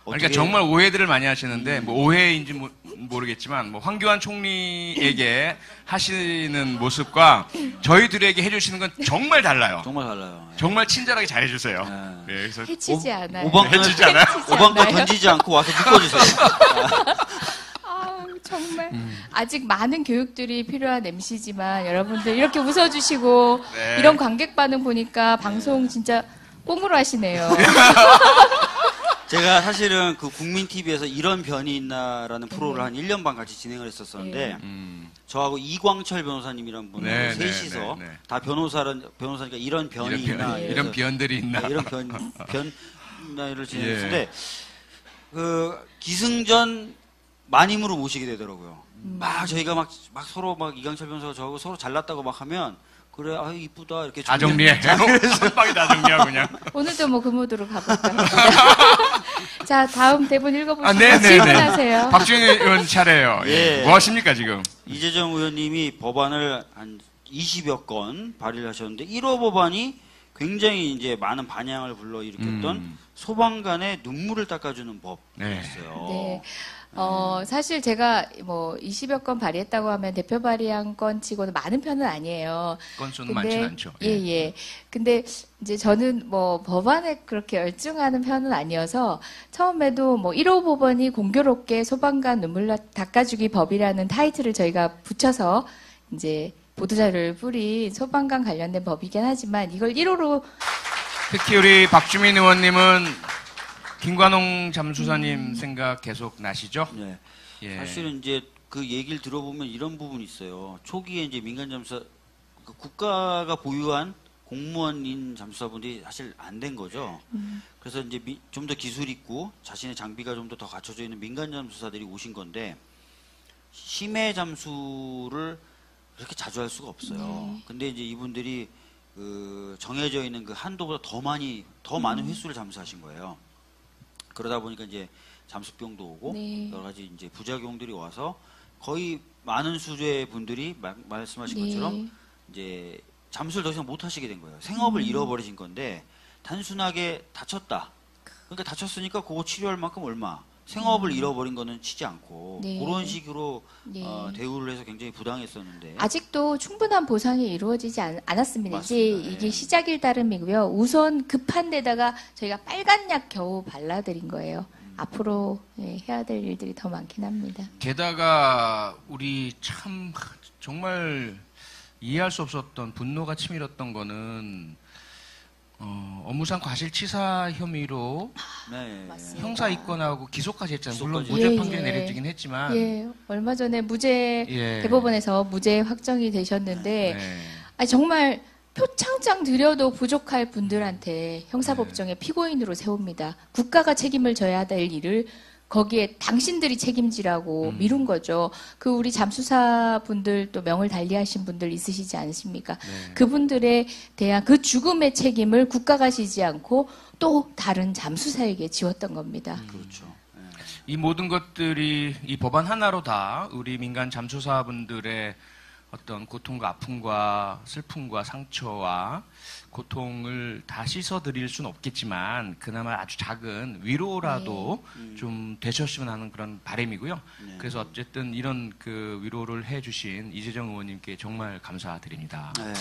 그러니까 어떻게- 정말 오해들을 많이 하시는데 뭐 오해인지 모르겠지만 뭐 황교안 총리에게 하시는 모습과 저희들에게 해주시는 건 정말 달라요. 정말 달라요. 정말 친절하게 잘해주세요. 네. 네, 그래서 해치지 않아요. 오방권 해치지 않아요? 오방권 않아요. 던지지 않고 와서 묶어주세요. 아우, 정말 아직 많은 교육들이 필요한 MC지만 여러분들 이렇게 웃어주시고 네. 이런 관객 반응 보니까 방송 진짜 꽁으로 하시네요. 제가 사실은 그 국민 TV에서 이런 변이 있나라는 프로를 한 1년 반 같이 진행을 했었었는데 저하고 이광철 변호사님이란 분하고 네, 셋이서 네, 네. 다 변호사니까 이런 변이 있나 이런 변들이 있나? 이런 변을 진행했는데 그 기승전 마님으로 모시게 되더라고요. 막 저희가 막 서로 막 이광철 변호사가 저하고 서로 잘났다고 막 하면 그래 아 이쁘다 이렇게 다 정리해. 한 방에 다 정리하고 그냥. 오늘도 뭐 그 모드로 가볼까 합니다. 자, 다음 대본 읽어보시고 질문하세요. 박주민 의원 차례예요. 예. 뭐 하십니까 지금? 이재정 의원님이 법안을 한 20여 건 발의를 하셨는데 1호 법안이 굉장히 이제 많은 반향을 불러일으켰던 소방관의 눈물을 닦아주는 법이었어요. 네. 사실 제가 뭐 20여 건 발의했다고 하면 대표 발의한 건 치고는 많은 편은 아니에요. 건수는 많진 않죠. 예. 근데 이제 저는 뭐 법안에 그렇게 열중하는 편은 아니어서 처음에도 뭐 1호 법원이 공교롭게 소방관 눈물 닦아주기 법이라는 타이틀을 저희가 붙여서 이제 보도자료를 뿌린 소방관 관련된 법이긴 하지만 이걸 1호로 특히 우리 박주민 의원님은 김관홍 잠수사님 생각 계속 나시죠? 네. 예. 사실은 이제 그 얘기를 들어보면 이런 부분이 있어요. 초기에 이제 민간 잠수사, 그 국가가 보유한 공무원인 잠수사분들이 사실 안 된 거죠. 그래서 이제 좀 더 기술 있고 자신의 장비가 좀 더 갖춰져 있는 민간 잠수사들이 오신 건데 심해 잠수를 그렇게 자주 할 수가 없어요. 근데 이제 이분들이 그 정해져 있는 그 한도보다 더 많은 횟수를 잠수하신 거예요. 그러다 보니까 이제 잠수병도 오고 네. 여러 가지 이제 부작용들이 와서 거의 많은 수주의 분들이 말씀하신 것처럼 이제 잠수를 더 이상 못 하시게 된 거예요. 생업을 잃어버리신 건데 단순하게 다쳤다. 그러니까 다쳤으니까 그거 치료할 만큼 얼마. 생업을 잃어버린 거는 치지 않고 네. 그런 식으로 네. 대우를 해서 굉장히 부당했었는데 아직도 충분한 보상이 이루어지지 않았습니다. 맞습니다. 이제 이게 예. 시작일 따름이고요. 우선 급한 데다가 저희가 빨간 약 겨우 발라드린 거예요. 앞으로 해야 될 일들이 더 많긴 합니다. 게다가 우리 참 정말 이해할 수 없었던 분노가 치밀었던 거는 업무상 과실치사 혐의로 네. 맞습니다. 형사 입건하고 기소까지 했잖아요. 물론 기소까지. 무죄 예, 판결이 예. 내려지긴 했지만 예, 얼마 전에 무죄 예. 대법원에서 무죄 확정이 되셨는데 네. 아니, 정말 표창장 드려도 부족할 분들한테 형사법정에 피고인으로 세웁니다. 국가가 책임을 져야 될 일을 거기에 당신들이 책임지라고 미룬 거죠. 그 우리 잠수사 분들 또 명을 달리하신 분들 있으시지 않으십니까? 네. 그분들에 대한 그 죽음의 책임을 국가가 지지 않고 또 다른 잠수사에게 지웠던 겁니다. 그렇죠. 네. 이 모든 것들이 이 법안 하나로 다 우리 민간 잠수사분들의 어떤 고통과 아픔과 슬픔과 상처와 고통을 다 씻어드릴 수는 없겠지만 그나마 아주 작은 위로라도 좀 되셨으면 하는 그런 바람이고요. 네. 그래서 어쨌든 이런 그 위로를 해주신 이재정 의원님께 정말 감사드립니다. 네.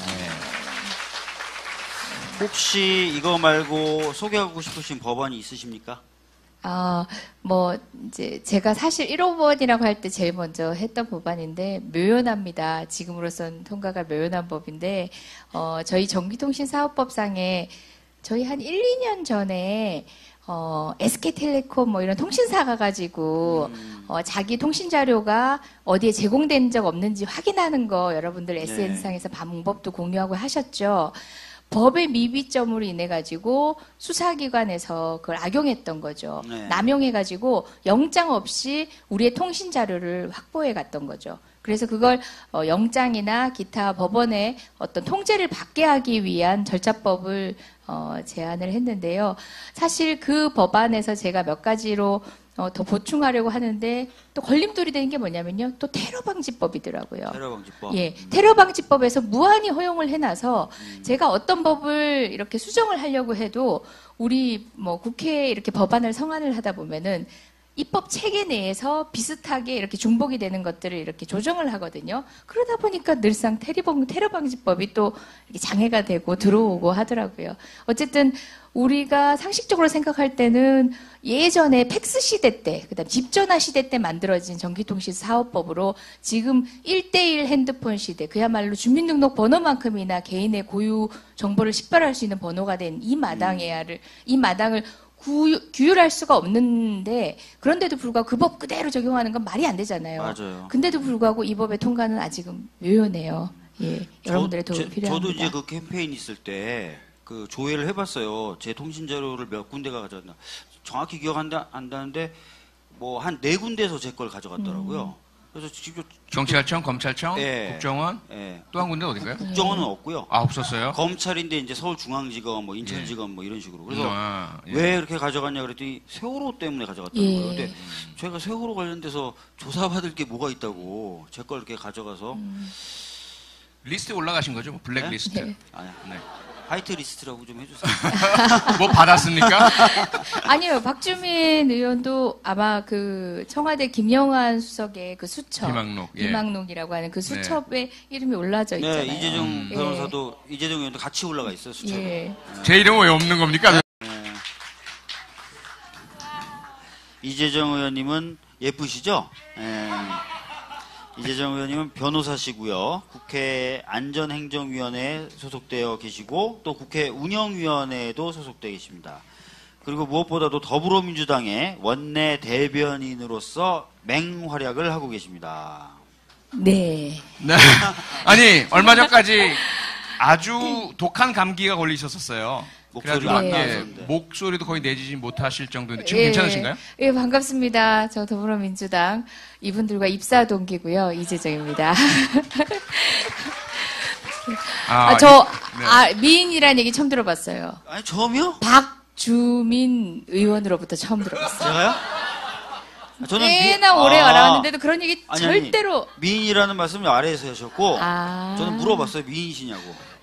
혹시 이거 말고 소개하고 싶으신 법안이 있으십니까? 뭐, 이제, 제가 사실 1호법이라고 할 때 제일 먼저 했던 법안인데, 묘연합니다. 지금으로선 통과가 묘연한 법인데, 저희 전기통신사업법상에 저희 한 1, 2년 전에, SK텔레콤 뭐 이런 통신사가 가지고, 자기 통신 자료가 어디에 제공된 적 없는지 확인하는 거 여러분들 SNS상에서 방법도 공유하고 하셨죠. 법의 미비점으로 인해 가지고 수사기관에서 그걸 악용했던 거죠. 네. 남용해가지고 영장 없이 우리의 통신 자료를 확보해 갔던 거죠. 그래서 그걸 영장이나 기타 법원의 어떤 통제를 받게 하기 위한 절차법을 제안을 했는데요. 사실 그 법안에서 제가 몇 가지로 더 보충하려고 하는데 또 걸림돌이 되는 게 뭐냐면요. 또 테러방지법이더라고요. 테러방지법. 예, 테러방지법에서 무한히 허용을 해놔서 제가 어떤 법을 이렇게 수정을 하려고 해도 우리 뭐 국회에 이렇게 법안을 성안을 하다 보면은 입법 체계 내에서 비슷하게 이렇게 중복이 되는 것들을 이렇게 조정을 하거든요. 그러다 보니까 늘상 테러방지법이 또 이렇게 장애가 되고 들어오고 하더라고요. 어쨌든 우리가 상식적으로 생각할 때는 예전에 팩스 시대 때, 그다음 집전화 시대 때 만들어진 전기통신 사업법으로 지금 1대1 핸드폰 시대, 그야말로 주민등록 번호만큼이나 개인의 고유 정보를 식별할 수 있는 번호가 된 이 마당을 규율할 수가 없는데 그런데도 불구하고 그 법 그대로 적용하는 건 말이 안 되잖아요. 맞아요. 근데도 불구하고 이 법의 통과는 아직은 묘연해요. 예, 여러분들의 도움이 필요합니다. 저도 이제 그 캠페인 있을 때 그 조회를 해봤어요. 제 통신 자료를 몇 군데가 가져갔나. 정확히 기억한다는데 뭐 한 4군데에서 제 걸 가져갔더라고요. 그래서 지금 경찰청, 검찰청, 예. 국정원, 예. 또 한 군데 어딘가요? 국정원은 없고요. 아, 없었어요? 검찰인데 이제 서울중앙지검, 뭐 인천지검 뭐 이런 식으로. 그래서 예. 왜 이렇게 가져갔냐 그랬더니 세월호 때문에 가져갔다는 예. 거예요. 근데 제가 세월호 관련돼서 조사받을 게 뭐가 있다고 제 걸 이렇게 가져가서 리스트에 올라가신 거죠? 뭐 블랙리스트. 네. 아니야. 네. 화이트 리스트라고 좀 해주세요. 뭐 받았습니까? 아니요, 박주민 의원도 아마 그 청와대 김영환 수석의 그 수첩. 비망록. 예. 비망록이라고 하는 그 수첩에 이름이 올라져 있잖아요. 네, 이재정 변호사도, 이재정 의원도 같이 올라가 있어요, 수첩에. 예. 제 이름은 왜 없는 겁니까? 이재정 의원님은 예쁘시죠? 예. 이재정 의원님은 변호사시고요. 국회 안전행정위원회에 소속되어 계시고 또 국회 운영위원회에도 소속되어 계십니다. 그리고 무엇보다도 더불어민주당의 원내 대변인으로서 맹활약을 하고 계십니다. 네. 네. 아니, 얼마 전까지 아주 독한 감기가 걸리셨었어요. 목소리가 그래가지고, 안 네. 나왔었는데. 목소리도 거의 내지지 못하실 정도인데 지금 괜찮으신가요? 예, 반갑습니다. 저 더불어민주당 이분들과 입사 동기고요. 이재정입니다. 미인이라는 얘기 처음 들어봤어요. 아니, 처음이요? 박주민 의원으로부터 처음 들어봤어요. 제가요? 저는 꽤나 오래 알아왔는데도 그런 얘기 아니, 절대로. 미인이라는 말씀을 아래에서 하셨고 아. 저는 물어봤어요. 미인이시냐고.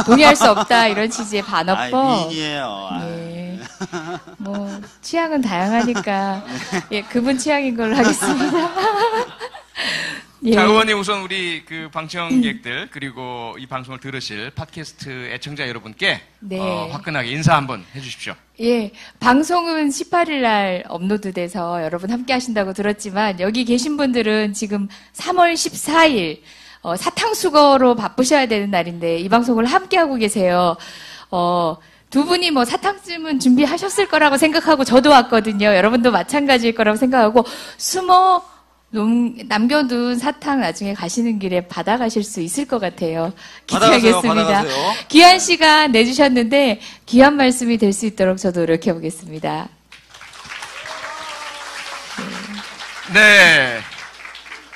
동의할 수 없다 이런 취지의 반어법. 미인이에요. 예. 뭐 취향은 다양하니까 예, 그분 취향인 걸로 하겠습니다. 예. 자, 의원님 우선 우리 그 방청객들 그리고 이 방송을 들으실 팟캐스트 애청자 여러분께 네. 화끈하게 인사 한번 해주십시오. 예, 방송은 18일 날 업로드돼서 여러분 함께 하신다고 들었지만 여기 계신 분들은 지금 3월 14일 사탕수거로 바쁘셔야 되는 날인데 이 방송을 함께 하고 계세요. 두 분이 뭐 사탕쯤은 준비하셨을 거라고 생각하고 저도 왔거든요. 여러분도 마찬가지일 거라고 생각하고 남겨둔 사탕 나중에 가시는 길에 받아가실 수 있을 것 같아요. 기대하겠습니다. 받아가세요. 귀한 시간 내주셨는데 귀한 말씀이 될 수 있도록 저도 노력해보겠습니다. 네.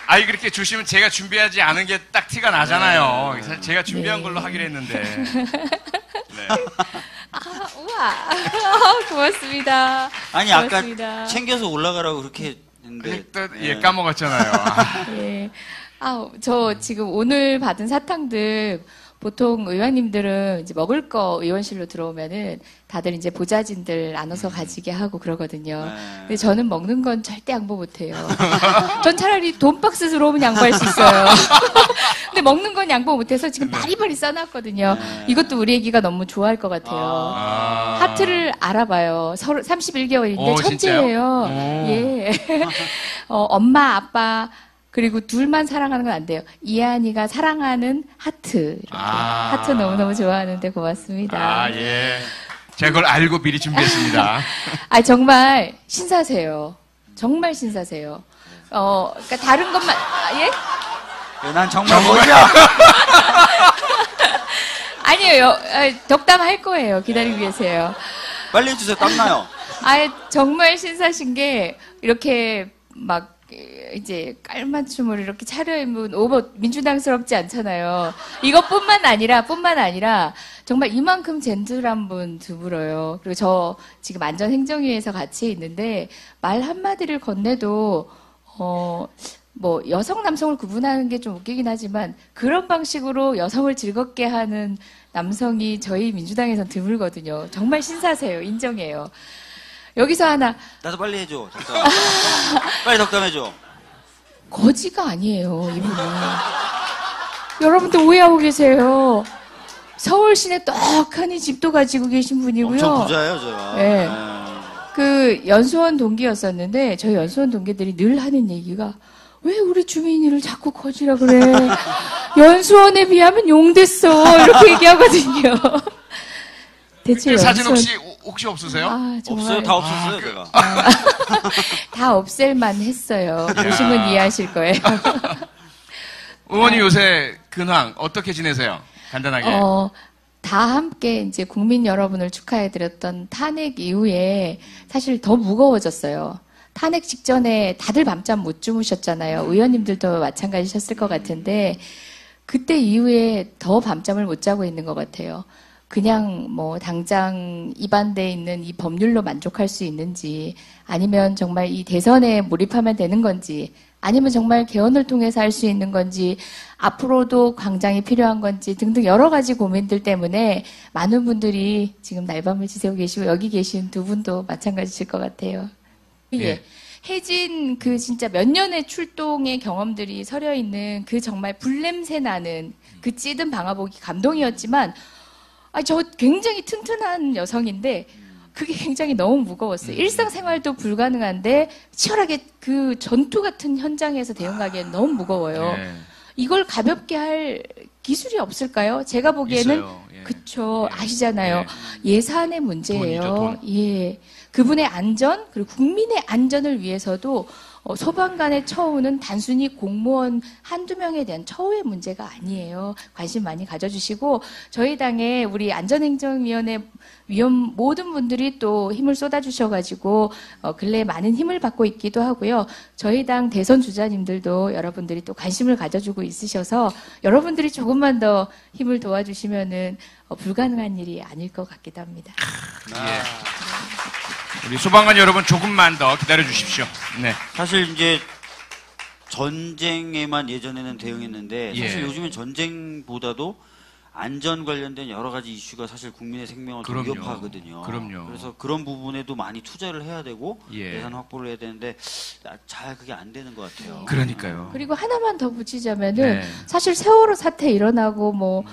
아이 그렇게 주시면 제가 준비하지 않은 게 딱 티가 나잖아요. 사실 제가 준비한 네. 걸로 하기로 했는데. 네. 우와. 고맙습니다. 아니 고맙습니다. 아까 챙겨서 올라가라고 그렇게 했는데 예, 까먹었잖아요. 예. 저 지금 오늘 받은 사탕들 보통 의원님들은 이제 먹을 거 의원실로 들어오면은 다들 이제 보좌진들 나눠서 가지게 하고 그러거든요. 근데 저는 먹는 건 절대 양보 못 해요. 전 차라리 돈박스 들어오면 양보할 수 있어요. 근데 먹는 건 양보 못 해서 지금 바리바리 써놨거든요. 이것도 우리 애기가 너무 좋아할 것 같아요. 하트를 알아봐요. 31개월인데 천재예요. 예. 엄마, 아빠, 그리고 둘만 사랑하는 건 안 돼요. 이한이가 사랑하는 하트. 이렇게. 하트 너무너무 좋아하는데 고맙습니다. 예. 제가 그걸 알고 미리 준비했습니다. 정말 신사세요. 정말 신사세요. 그러니까 다른 것만, 예? 난 정말 뭐냐? 아니에요. 덕담할 거예요. 기다리고 계세요. 빨리 해주세요. 땀나요. 정말 신사신 게, 이렇게 막, 이제 깔맞춤을 이렇게 차려입은 옷 민주당스럽지 않잖아요. 이것뿐만 아니라 정말 이만큼 젠틀한 분 드물어요. 그리고 저 지금 안전행정위에서 같이 있는데 말 한마디를 건네도 뭐 여성 남성을 구분하는 게 좀 웃기긴 하지만 그런 방식으로 여성을 즐겁게 하는 남성이 저희 민주당에선 드물거든요. 정말 신사세요. 인정해요. 여기서 하나. 나도 빨리 해줘. 덕담. 빨리 덕담해줘. 거지가 아니에요, 이분은. 여러분들 오해하고 계세요. 서울 시내 떡하니 집도 가지고 계신 분이고요. 엄청 부자예요, 제가. 네. 그 연수원 동기였었는데 저희 연수원 동기들이 늘 하는 얘기가 왜 우리 주민이를 자꾸 거지라 그래. 연수원에 비하면 용됐어. 이렇게 얘기하거든요. 대체 그 사진 혹시 없으세요? 없어요? 다 없었어요, 제가. 다 없앨만 했어요. 보시면 이해하실 거예요. 의원님 요새 근황 어떻게 지내세요? 간단하게. 다 함께 이제 국민 여러분을 축하해드렸던 탄핵 이후에 사실 더 무거워졌어요. 탄핵 직전에 다들 밤잠 못 주무셨잖아요. 의원님들도 마찬가지셨을 것 같은데 그때 이후에 더 밤잠을 못 자고 있는 것 같아요. 그냥 뭐 당장 입안돼 있는 이 법률로 만족할 수 있는지 아니면 정말 이 대선에 몰입하면 되는 건지 아니면 정말 개헌을 통해서 할 수 있는 건지 앞으로도 광장이 필요한 건지 등등 여러 가지 고민들 때문에 많은 분들이 지금 날밤을 지새고 계시고 여기 계신 두 분도 마찬가지실 것 같아요. 예. 해진 그 진짜 몇 년의 출동의 경험들이 서려 있는 그 정말 불냄새 나는 그 찌든 방화복이 감동이었지만 저 굉장히 튼튼한 여성인데 그게 굉장히 너무 무거웠어요. 일상생활도 불가능한데 치열하게 그 전투 같은 현장에서 대응하기엔 너무 무거워요. 이걸 가볍게 할 기술이 없을까요? 제가 보기에는 그쵸 아시잖아요. 예산의 문제예요. 예, 그분의 안전 그리고 국민의 안전을 위해서도 소방관의 처우는 단순히 공무원 한두 명에 대한 처우의 문제가 아니에요. 관심 많이 가져주시고 저희 당의 우리 안전행정위원회 위원 모든 분들이 또 힘을 쏟아주셔가지고 근래에 많은 힘을 받고 있기도 하고요. 저희 당 대선 주자님들도 여러분들이 또 관심을 가져주고 있으셔서 여러분들이 조금만 더 힘을 도와주시면은 불가능한 일이 아닐 것 같기도 합니다. 우리 소방관 여러분 조금만 더 기다려 주십시오. 네. 사실 이제 전쟁에만 예전에는 대응했는데 사실 요즘엔 전쟁보다도 안전 관련된 여러 가지 이슈가 사실 국민의 생명을 위협하거든요. 그럼요. 그래서 그런 부분에도 많이 투자를 해야 되고 예산 확보를 해야 되는데 잘 그게 안 되는 것 같아요. 그러니까요. 그리고 하나만 더 붙이자면은 사실 세월호 사태 일어나고 뭐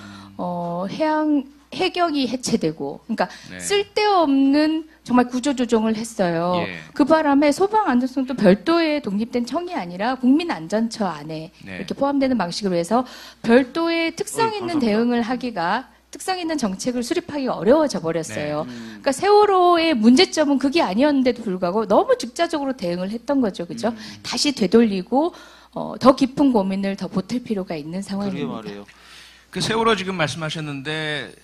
해경이 해체되고, 그러니까 쓸데없는 정말 구조조정을 했어요. 그 바람에 소방안전성도 별도의 독립된 청이 아니라 국민안전처 안에 이렇게 포함되는 방식으로 해서 별도의 특성 있는 대응을 하기가 특성 있는 정책을 수립하기가 어려워져 버렸어요. 그러니까 세월호의 문제점은 그게 아니었는데도 불구하고 너무 즉자적으로 대응을 했던 거죠, 그죠? 다시 되돌리고 더 깊은 고민을 더 보탤 필요가 있는 상황입니다. 그러게 말이에요. 그 세월호 지금 말씀하셨는데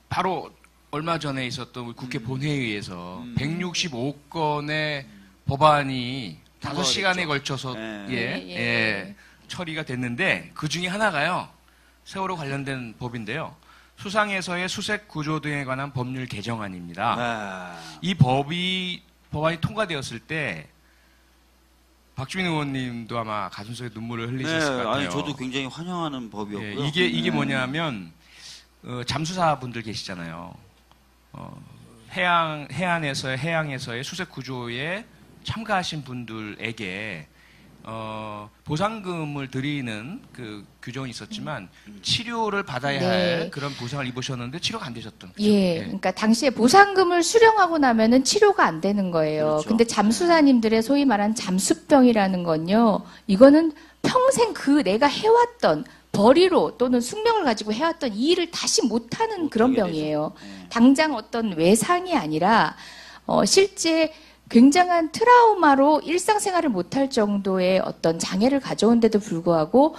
바로 얼마 전에 있었던 국회 본회의에서 165건의 법안이 5시간에 걸쳐서 처리가 됐는데 그 중에 하나가요. 세월호 관련된 법인데요. 수상에서의 수색 구조 등에 관한 법률 개정안입니다. 이 법안이 통과되었을 때 박주민 의원님도 아마 가슴속에 눈물을 흘리셨을 것 같아요. 아니, 저도 굉장히 환영하는 법이었고요. 이게 뭐냐면 잠수사분들 계시잖아요. 해양에서의 수색 구조에 참가하신 분들에게 보상금을 드리는 그 규정이 있었지만 치료를 받아야 할 그런 보상을 입으셨는데 치료가 안 되셨던. 그러니까 당시에 보상금을 수령하고 나면은 치료가 안 되는 거예요. 그렇죠. 근데 잠수사님들의 소위 말한 잠수병이라는 건요, 이거는 평생 내가 해왔던 벌이로 또는 숙명을 가지고 해왔던 이 일을 다시 못하는 그런 병이에요. 당장 어떤 외상이 아니라 실제 굉장한 트라우마로 일상생활을 못할 정도의 어떤 장애를 가져온데도 불구하고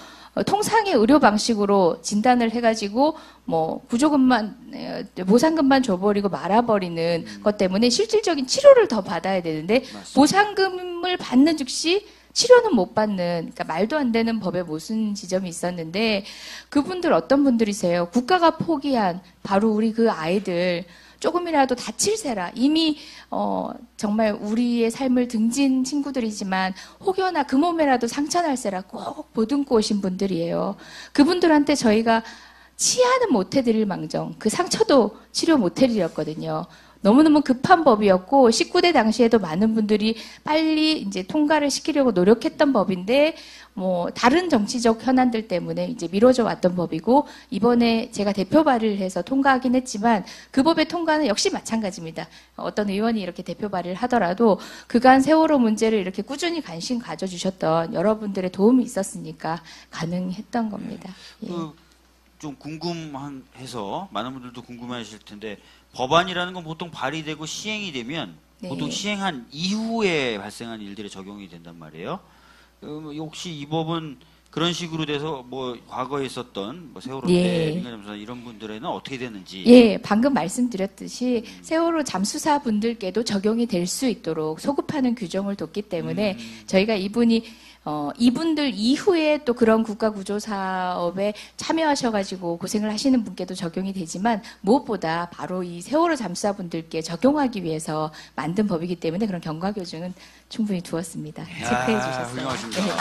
통상의 의료 방식으로 진단을 해가지고 뭐 구조금만 보상금만 줘버리고 말아버리는 것 때문에 실질적인 치료를 더 받아야 되는데 보상금을 받는 즉시 치료는 못 받는, 그러니까 말도 안 되는 법에 모순 지점이 있었는데 그분들 어떤 분들이세요? 국가가 포기한 바로 우리 그 아이들 조금이라도 다칠세라 이미 정말 우리의 삶을 등진 친구들이지만 혹여나 그 몸에라도 상처 날세라 꼭 보듬고 오신 분들이에요. 그분들한테 저희가 치아는 못 해드릴 망정 그 상처도 치료 못 해드렸거든요. 너무너무 급한 법이었고 19대 당시에도 많은 분들이 빨리 이제 통과를 시키려고 노력했던 법인데 뭐 다른 정치적 현안들 때문에 이제 미뤄져 왔던 법이고 이번에 제가 대표 발의를 해서 통과하긴 했지만 그 법의 통과는 역시 마찬가지입니다. 어떤 의원이 이렇게 대표 발의를 하더라도 그간 세월호 문제를 이렇게 꾸준히 관심 가져주셨던 여러분들의 도움이 있었으니까 가능했던 겁니다. 좀 궁금해서 많은 분들도 궁금해하실 텐데 법안이라는 건 보통 발의되고 시행이 되면 보통 시행한 이후에 발생한 일들에 적용이 된단 말이에요. 혹시 이 법은 그런 식으로 돼서 뭐 과거에 있었던 뭐 세월호 예. 때 민간 잠수사 이런 분들에는 어떻게 되는지. 예, 방금 말씀드렸듯이 세월호 잠수사 분들께도 적용이 될 수 있도록 소급하는 규정을 뒀기 때문에 저희가 이분들 이후에 또 그런 국가구조 사업에 참여하셔가지고 고생을 하시는 분께도 적용이 되지만 무엇보다 바로 이 세월호 잠수사 분들께 적용하기 위해서 만든 법이기 때문에 그런 경과 교정은 충분히 두었습니다. 체크해 주셨어요. 훌륭하십니다. 네.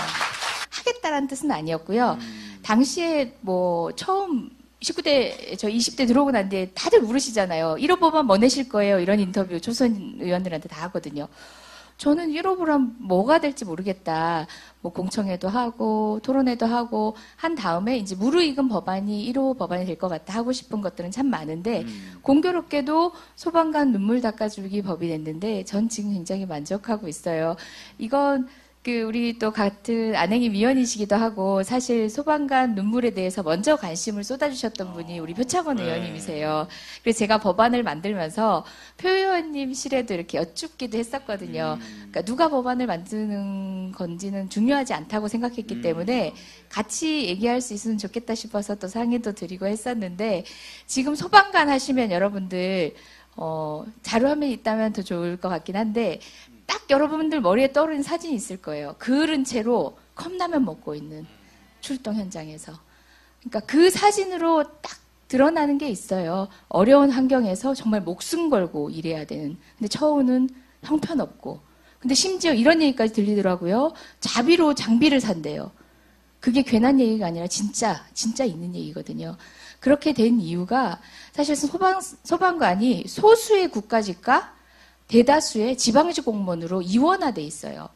하겠다라는 뜻은 아니었고요. 당시에 뭐 처음 19대, 저 20대 들어오고 난 뒤에 다들 물으시잖아요. 1호 법안 뭐 내실 거예요? 이런 인터뷰 초선 의원들한테 다 하거든요. 저는 1호 법안 뭐가 될지 모르겠다. 뭐 공청회도 하고 토론회도 하고 한 다음에 이제 무르익은 법안이 1호 법안이 될 것 같다 하고 싶은 것들은 참 많은데 공교롭게도 소방관 눈물 닦아주기 법이 됐는데 전 지금 굉장히 만족하고 있어요. 이건 우리 또 같은 안행위 위원이시기도 하고 사실 소방관 눈물에 대해서 먼저 관심을 쏟아주셨던 분이 우리 표창원 의원님이세요. 그래서 제가 법안을 만들면서 표 의원님실에도 이렇게 여쭙기도 했었거든요. 그러니까 누가 법안을 만드는 건지는 중요하지 않다고 생각했기 때문에 같이 얘기할 수 있으면 좋겠다 싶어서 또 상의도 드리고 했었는데 지금 소방관 하시면 여러분들 자료화면이 있다면 더 좋을 것 같긴 한데 딱 여러분들 머리에 떠오르는 사진이 있을 거예요. 그을은 채로 컵라면 먹고 있는 출동 현장에서. 그러니까 그 사진으로 딱 드러나는 게 있어요. 어려운 환경에서 정말 목숨 걸고 일해야 되는. 근데 처우는 형편없고. 근데 심지어 이런 얘기까지 들리더라고요. 자비로 장비를 산대요. 그게 괜한 얘기가 아니라 진짜 있는 얘기거든요. 그렇게 된 이유가 사실 소방관이 소수의 국가직과 대다수의 지방직 공무원으로 이원화돼 있어요.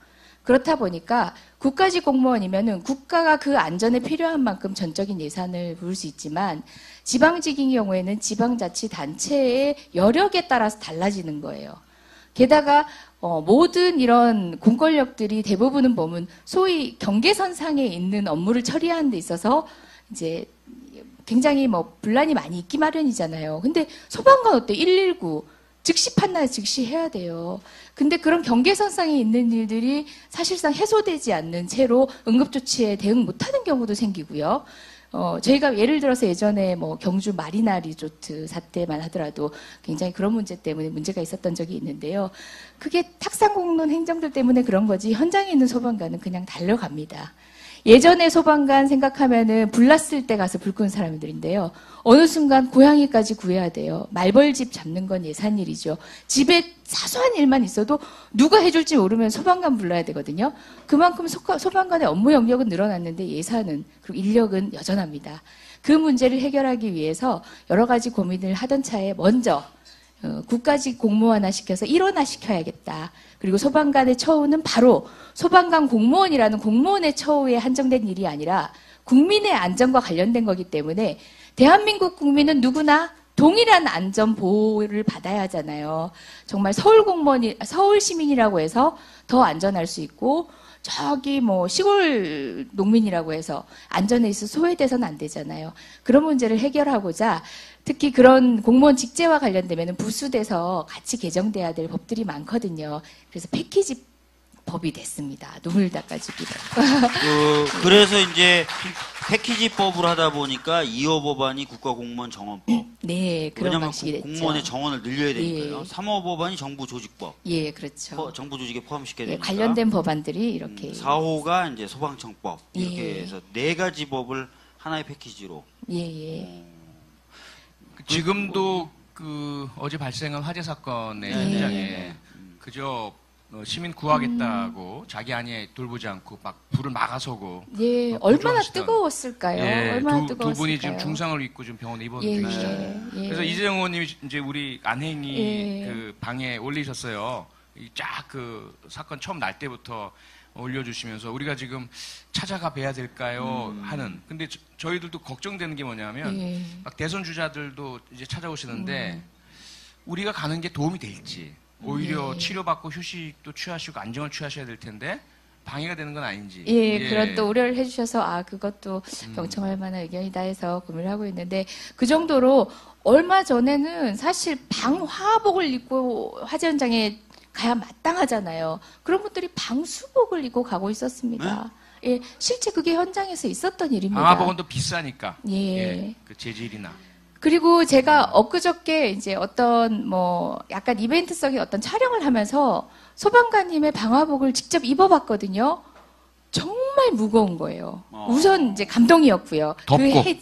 그렇다 보니까 국가직 공무원이면은 국가가 그 안전에 필요한 만큼 전적인 예산을 부을 수 있지만 지방직인 경우에는 지방자치단체의 여력에 따라서 달라지는 거예요. 게다가 모든 이런 공권력들이 대부분은 보면 소위 경계선상에 있는 업무를 처리하는 데 있어서 이제 굉장히 뭐 분란이 많이 있기 마련이잖아요. 근데 소방관 어때? 119 즉시 판단, 즉시 해야 돼요. 근데 그런 경계선상에 있는 일들이 사실상 해소되지 않는 채로 응급조치에 대응 못하는 경우도 생기고요. 저희가 예를 들어서 예전에 뭐 경주 마리나 리조트 사태만 하더라도 굉장히 그런 문제 때문에 문제가 있었던 적이 있는데요. 그게 탁상공론 행정들 때문에 그런 거지 현장에 있는 소방관은 그냥 달려갑니다. 예전에 소방관 생각하면은 불 났을 때 가서 불 끄는 사람들인데요. 어느 순간 고양이까지 구해야 돼요. 말벌집 잡는 건 예산일이죠. 집에 사소한 일만 있어도 누가 해줄지 모르면 소방관 불러야 되거든요. 그만큼 소방관의 업무 영역은 늘어났는데 예산은 그리고 인력은 여전합니다. 그 문제를 해결하기 위해서 여러 가지 고민을 하던 차에 먼저 국가직 공무원화 시켜서 일원화 시켜야겠다. 그리고 소방관의 처우는 바로 소방관 공무원이라는 공무원의 처우에 한정된 일이 아니라 국민의 안전과 관련된 거기 때문에 대한민국 국민은 누구나 동일한 안전 보호를 받아야 하잖아요. 정말 서울 시민이라고 해서 더 안전할 수 있고 저기 뭐 시골 농민이라고 해서 안전에 있어 소외돼서는 안 되잖아요. 그런 문제를 해결하고자 특히 그런 공무원 직제와 관련되면 부수돼서 같이 개정돼야 될 법들이 많거든요. 그래서 패키지 법이 됐습니다. 눈물 닦아주기로. 그래서 이제 패키지법으로 하다 보니까 2호 법안이 국가공무원 정원법. 네, 그런 왜냐하면 방식이 됐죠. 공무원의 정원을 늘려야 되니까요. 예. 3호 법안이 정부조직법. 예, 그렇죠. 정부 조직에 포함시켜야 예, 되니까. 관련된 법안들이 이렇게. 4호가 이제 소방청법. 이렇게 예. 해서 4가지 법을 하나의 패키지로. 예. 지금도 어제 발생한 화재 사건의 현장에 그저 시민 구하겠다고 자기 아내 돌보지 않고 막 불을 막아서고 예, 얼마나 뜨거웠을까요? 예, 얼마나 두 뜨거웠을까요? 분이 지금 중상을 입고 지금 병원에 입원돼 예, 계시잖아요. 예. 그래서 이재용 의원님이 이제 우리 안행이 예. 그 방에 올리셨어요. 쫙 그 사건 처음 날 때부터 올려주시면서 우리가 지금 찾아가 뵈야 될까요? 하는. 근데 저희들도 걱정되는 게 뭐냐면 예. 막 대선 주자들도 이제 찾아오시는데 우리가 가는 게 도움이 될지 오히려 예. 치료받고 휴식도 취하시고 안정을 취하셔야 될 텐데 방해가 되는 건 아닌지. 예, 그런 또 우려를 해주셔서 그것도 경청할 만한 의견이다 해서 고민을 하고 있는데 그 정도로 얼마 전에는 사실 방화복을 입고 화재 현장에 가야 마땅하잖아요. 그런 분들이 방수복을 입고 가고 있었습니다. 예, 실제 그게 현장에서 있었던 일입니다. 방화복은 비싸니까. 예. 그 재질이나. 그리고 제가 엊그저께 이제 어떤 뭐 약간 이벤트성의 어떤 촬영을 하면서 소방관님의 방화복을 직접 입어봤거든요. 정말 무거운 거예요. 우선 이제 감동이었고요. 덥고. 예,